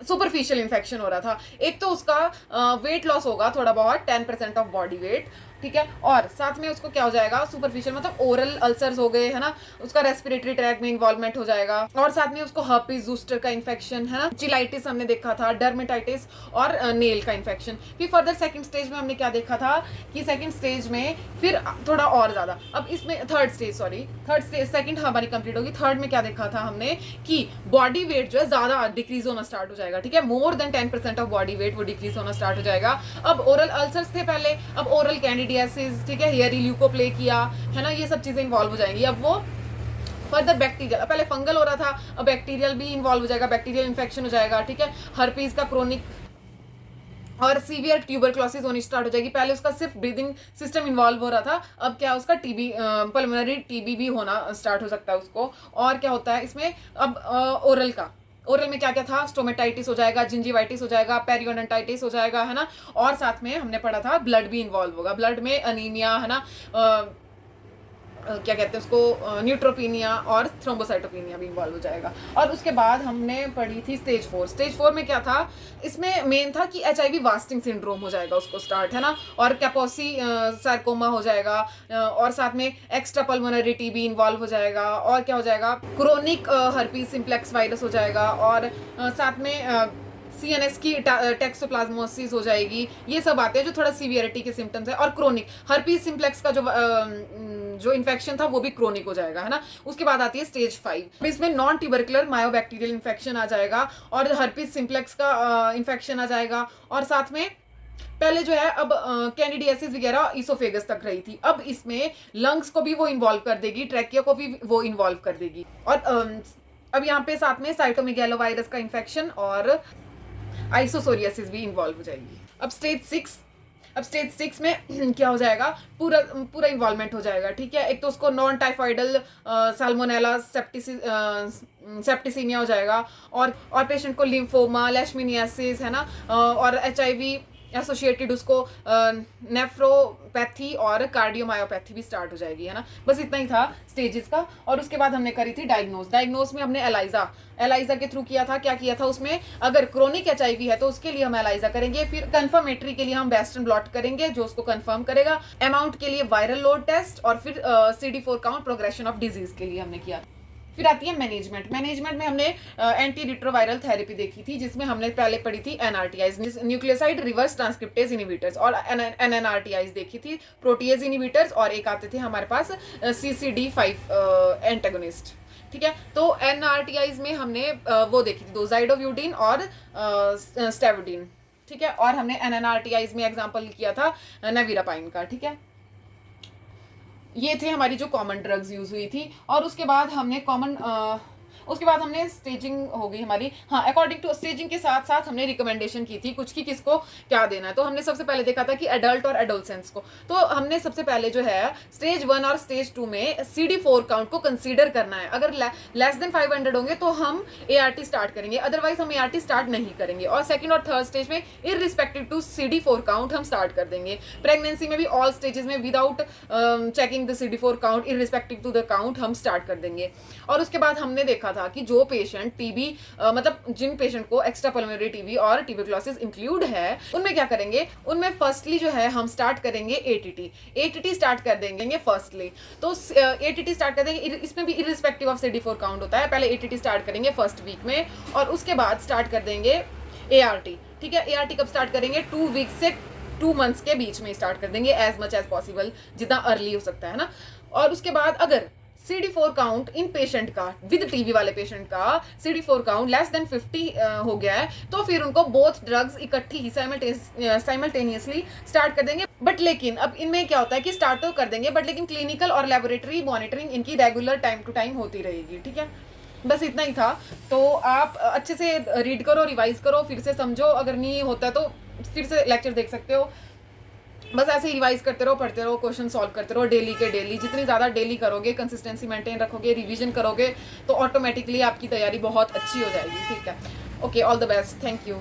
सुपरफिशियल इन्फेक्शन हो रहा था। एक तो उसका वेट लॉस होगा थोड़ा बहुत, 10% ऑफ बॉडी वेट, ठीक है। और साथ में उसको क्या हो जाएगा? सुपरफिशियल मतलब ओरल अल्सर्स हो गए, है ना, उसका रेस्पिरेटरी ट्रैक में इन्वॉल्वमेंट हो जाएगा। और साथ में उसको हर्पीज ज़ूस्टर का इन्फेक्शन, है ना, चिलाइटिस हमने देखा था, डर्मेटाइटिस और नेल का इन्फेक्शन। फिर फर्दर सेकंड स्टेज में हमने क्या देखा था कि सेकंड स्टेज में फिर थोड़ा और ज़्यादा, अब इसमें थर्ड स्टेज, सेकंड हमारी कंप्लीट होगी। थर्ड में क्या देखा था हमने कि बॉडी वेट जो है ज़्यादा डिक्रीज होना स्टार्ट हो जाएगा, ठीक है, more than 10% of body weight वो डिक्रीज होना स्टार्ट हो जाएगा। अब ओरल अल्सर्स थे पहले, अब ओरल कैंडिडियासिस, ठीक है, हेयर ल्यूकोप्ले किया, है ना, ये सब चीज़ें इन्वॉल्व हो जाएंगी। अब वो फर्दर बैक्टीरियल, पहले फंगल हो रहा था, अब बैक्टीरियल भी इन्वॉल्व हो जाएगा, बैक्टीरियल इन्फेक्शन हो जाएगा, ठीक है, हर्पीज का क्रोनिक और सीवियर ट्यूबरक्लोसिस होनी स्टार्ट हो जाएगी। पहले उसका सिर्फ ब्रीदिंग सिस्टम इन्वॉल्व हो रहा था, अब क्या उसका TB, पल्मोनरी TB भी होना स्टार्ट हो सकता है उसको। और क्या होता है इसमें? अब ओरल में क्या क्या था? स्टोमेटाइटिस हो जाएगा, जिंजिवाइटिस हो जाएगा, पेरियोडोंटाइटिस हो जाएगा, है ना। और साथ में हमने पढ़ा था ब्लड भी इन्वॉल्व होगा, ब्लड में अनीमिया, है ना, क्या कहते हैं उसको, न्यूट्रोपीनिया और थ्रोम्बोसाइटोपिनिया भी इन्वॉल्व हो जाएगा। और उसके बाद हमने पढ़ी थी स्टेज 4 में क्या था? इसमें मेन था कि HIV वास्टिंग सिंड्रोम हो जाएगा उसको स्टार्ट, है ना, और कैपोसी सार्कोमा हो जाएगा, और साथ में एक्स्ट्रा पल्मोनरी TB इन्वॉल्व हो जाएगा। और क्या हो जाएगा? क्रोनिक हर्पीज सिम्प्लेक्स वायरस हो जाएगा, और साथ में CNS की टैक्सोप्लाज्मोसिस हो जाएगी। ये सब आते हैं जो थोड़ा सीवियरिटी के सिम्टम्स है। और क्रोनिक हर्पीज सिम्प्लेक्स का जो इन्फेक्शन था वो भी क्रोनिक हो जाएगा, है ना। उसके बाद आती है स्टेज 5, इसमें नॉन ट्यूबरकुलर मायोबैक्टीरियल इन्फेक्शन आ जाएगा, और हर्पीज सिम्प्लेक्स का इन्फेक्शन आ जाएगा। और साथ में पहले जो है अब कैंडिडियासिस वगैरह इसोफेगस तक रही थी, अब इसमें लंग्स को भी वो इन्वॉल्व कर देगी, ट्रैकिया को भी वो इन्वॉल्व कर देगी। और अब यहाँ पे साथ में साइटोमेगैलोवायरस का इन्फेक्शन और आइसोसोरियासिस भी इन्वॉल्व हो जाएगी। अब स्टेज 6 में क्या हो जाएगा? पूरा इन्वॉल्वमेंट हो जाएगा, ठीक है। एक तो उसको नॉन टाइफाइडल साल्मोनेला सेप्टिसीमिया हो जाएगा, और पेशेंट को लिम्फोमा, लेशमिनियासिस, है ना, और HIV एसोसिएटेड उसको नेफ्रोपैथी और कार्डियोमायोपैथी भी स्टार्ट हो जाएगी, है ना। बस इतना ही था स्टेजेस का। और उसके बाद हमने करी थी डायग्नोज में हमने एलाइजा के थ्रू किया था। क्या किया था उसमें? अगर क्रोनिक HIV है तो उसके लिए हम एलाइजा करेंगे, फिर कंफर्मेटरी के लिए हम वेस्टर्न ब्लॉट करेंगे जो उसको कंफर्म करेगा, अमाउंट के लिए वायरल लोड टेस्ट, और फिर CD4 count progression of disease के लिए हमने किया। फिर आती है मैनेजमेंट। मैनेजमेंट में हमने एंटी रिट्रोवायरल थेरेपी देखी थी, जिसमें हमने पहले पढ़ी थी एनआरटीआईज, न्यूक्लियोसाइड रिवर्स ट्रांसक्रिप्टेज इनिबिटर्स, और एनएनआरटीआईज देखी थी, प्रोटीएज इनिबिटर्स, और एक आते थे हमारे पास CCD5 एंटागोनिस्ट। ठीक है, तो एनआरटीआईज में हमने वो देखी थी, दो जाइडोव्यूडिन और स्टेविडिन। ठीक है, और हमने एनएनआरटीआईज में एग्जांपल किया था नेविरापाइन का। ठीक है, ये थे हमारी जो कॉमन ड्रग्स यूज हुई थी। और उसके बाद हमने स्टेजिंग हो गई हमारी। हाँ, अकॉर्डिंग टू स्टेजिंग के साथ साथ हमने रिकमेंडेशन की थी कुछ की किसको क्या देना है। तो हमने सबसे पहले देखा था कि एडल्ट और एडोलसेंट्स को। तो हमने सबसे पहले जो है स्टेज 1 और स्टेज 2 में CD4 काउंट को कंसीडर करना है। अगर लेस देन 500 होंगे तो हम ART स्टार्ट करेंगे, अदरवाइज हम ART स्टार्ट नहीं करेंगे। और सेकंड और थर्ड स्टेज में इररिस्पेक्टिव टू CD4 काउंट हम स्टार्ट कर देंगे। प्रेगनेंसी में भी ऑल स्टेजेस में without checking the CD4 count irrespective to the count हम स्टार्ट कर देंगे। और उसके बाद हमने देखा था कि जो पेशेंट टीबी मतलब जिन पेशेंट को एक्स्ट्रा पल्मोनरी टीबी और ट्यूबरकुलोसिस इंक्लूड है, उनमें क्या करेंगे, उनमें फर्स्टली जो है हम स्टार्ट करेंगे ATT स्टार्ट कर देंगे फर्स्टली। तो ATT स्टार्ट कर देंगे, इसमें भी इररिस्पेक्टिव ऑफ CD4 काउंट होता है। पहले ATT स्टार्ट करेंगे फर्स्ट वीक में, और उसके बाद स्टार्ट कर देंगे ART। ठीक है, ART कब स्टार्ट करेंगे, 2 वीक से 2 मंथ्स के बीच में स्टार्ट कर देंगे, एज मच एज पॉसिबल, जितना अर्ली हो सकता है ना। और उसके बाद अगर CD4 काउंट इन पेशेंट का, विद टीबी वाले पेशेंट का CD4 काउंट लेस देन 50 हो गया है, तो फिर उनको बोथ ड्रग्स इकट्ठी ही साइमल्टेनियसली स्टार्ट कर देंगे। बट लेकिन अब इनमें क्या होता है कि स्टार्ट तो कर देंगे, बट लेकिन क्लिनिकल और लेबोरेटरी मॉनिटरिंग इनकी रेगुलर टाइम टू टाइम होती रहेगी। ठीक है, बस इतना ही था। तो आप अच्छे से रीड करो, रिवाइज करो, फिर से समझो, अगर नहीं होता तो फिर से लेक्चर देख सकते हो। बस ऐसे ही रिवाइज करते रहो, पढ़ते रहो, क्वेश्चन सॉल्व करते रहो डेली के डेली। जितनी ज़्यादा डेली करोगे, कंसिस्टेंसी मेंटेन रखोगे, रिवीजन करोगे, तो ऑटोमेटिकली आपकी तैयारी बहुत अच्छी हो जाएगी। ठीक है, okay, all the best, thank you.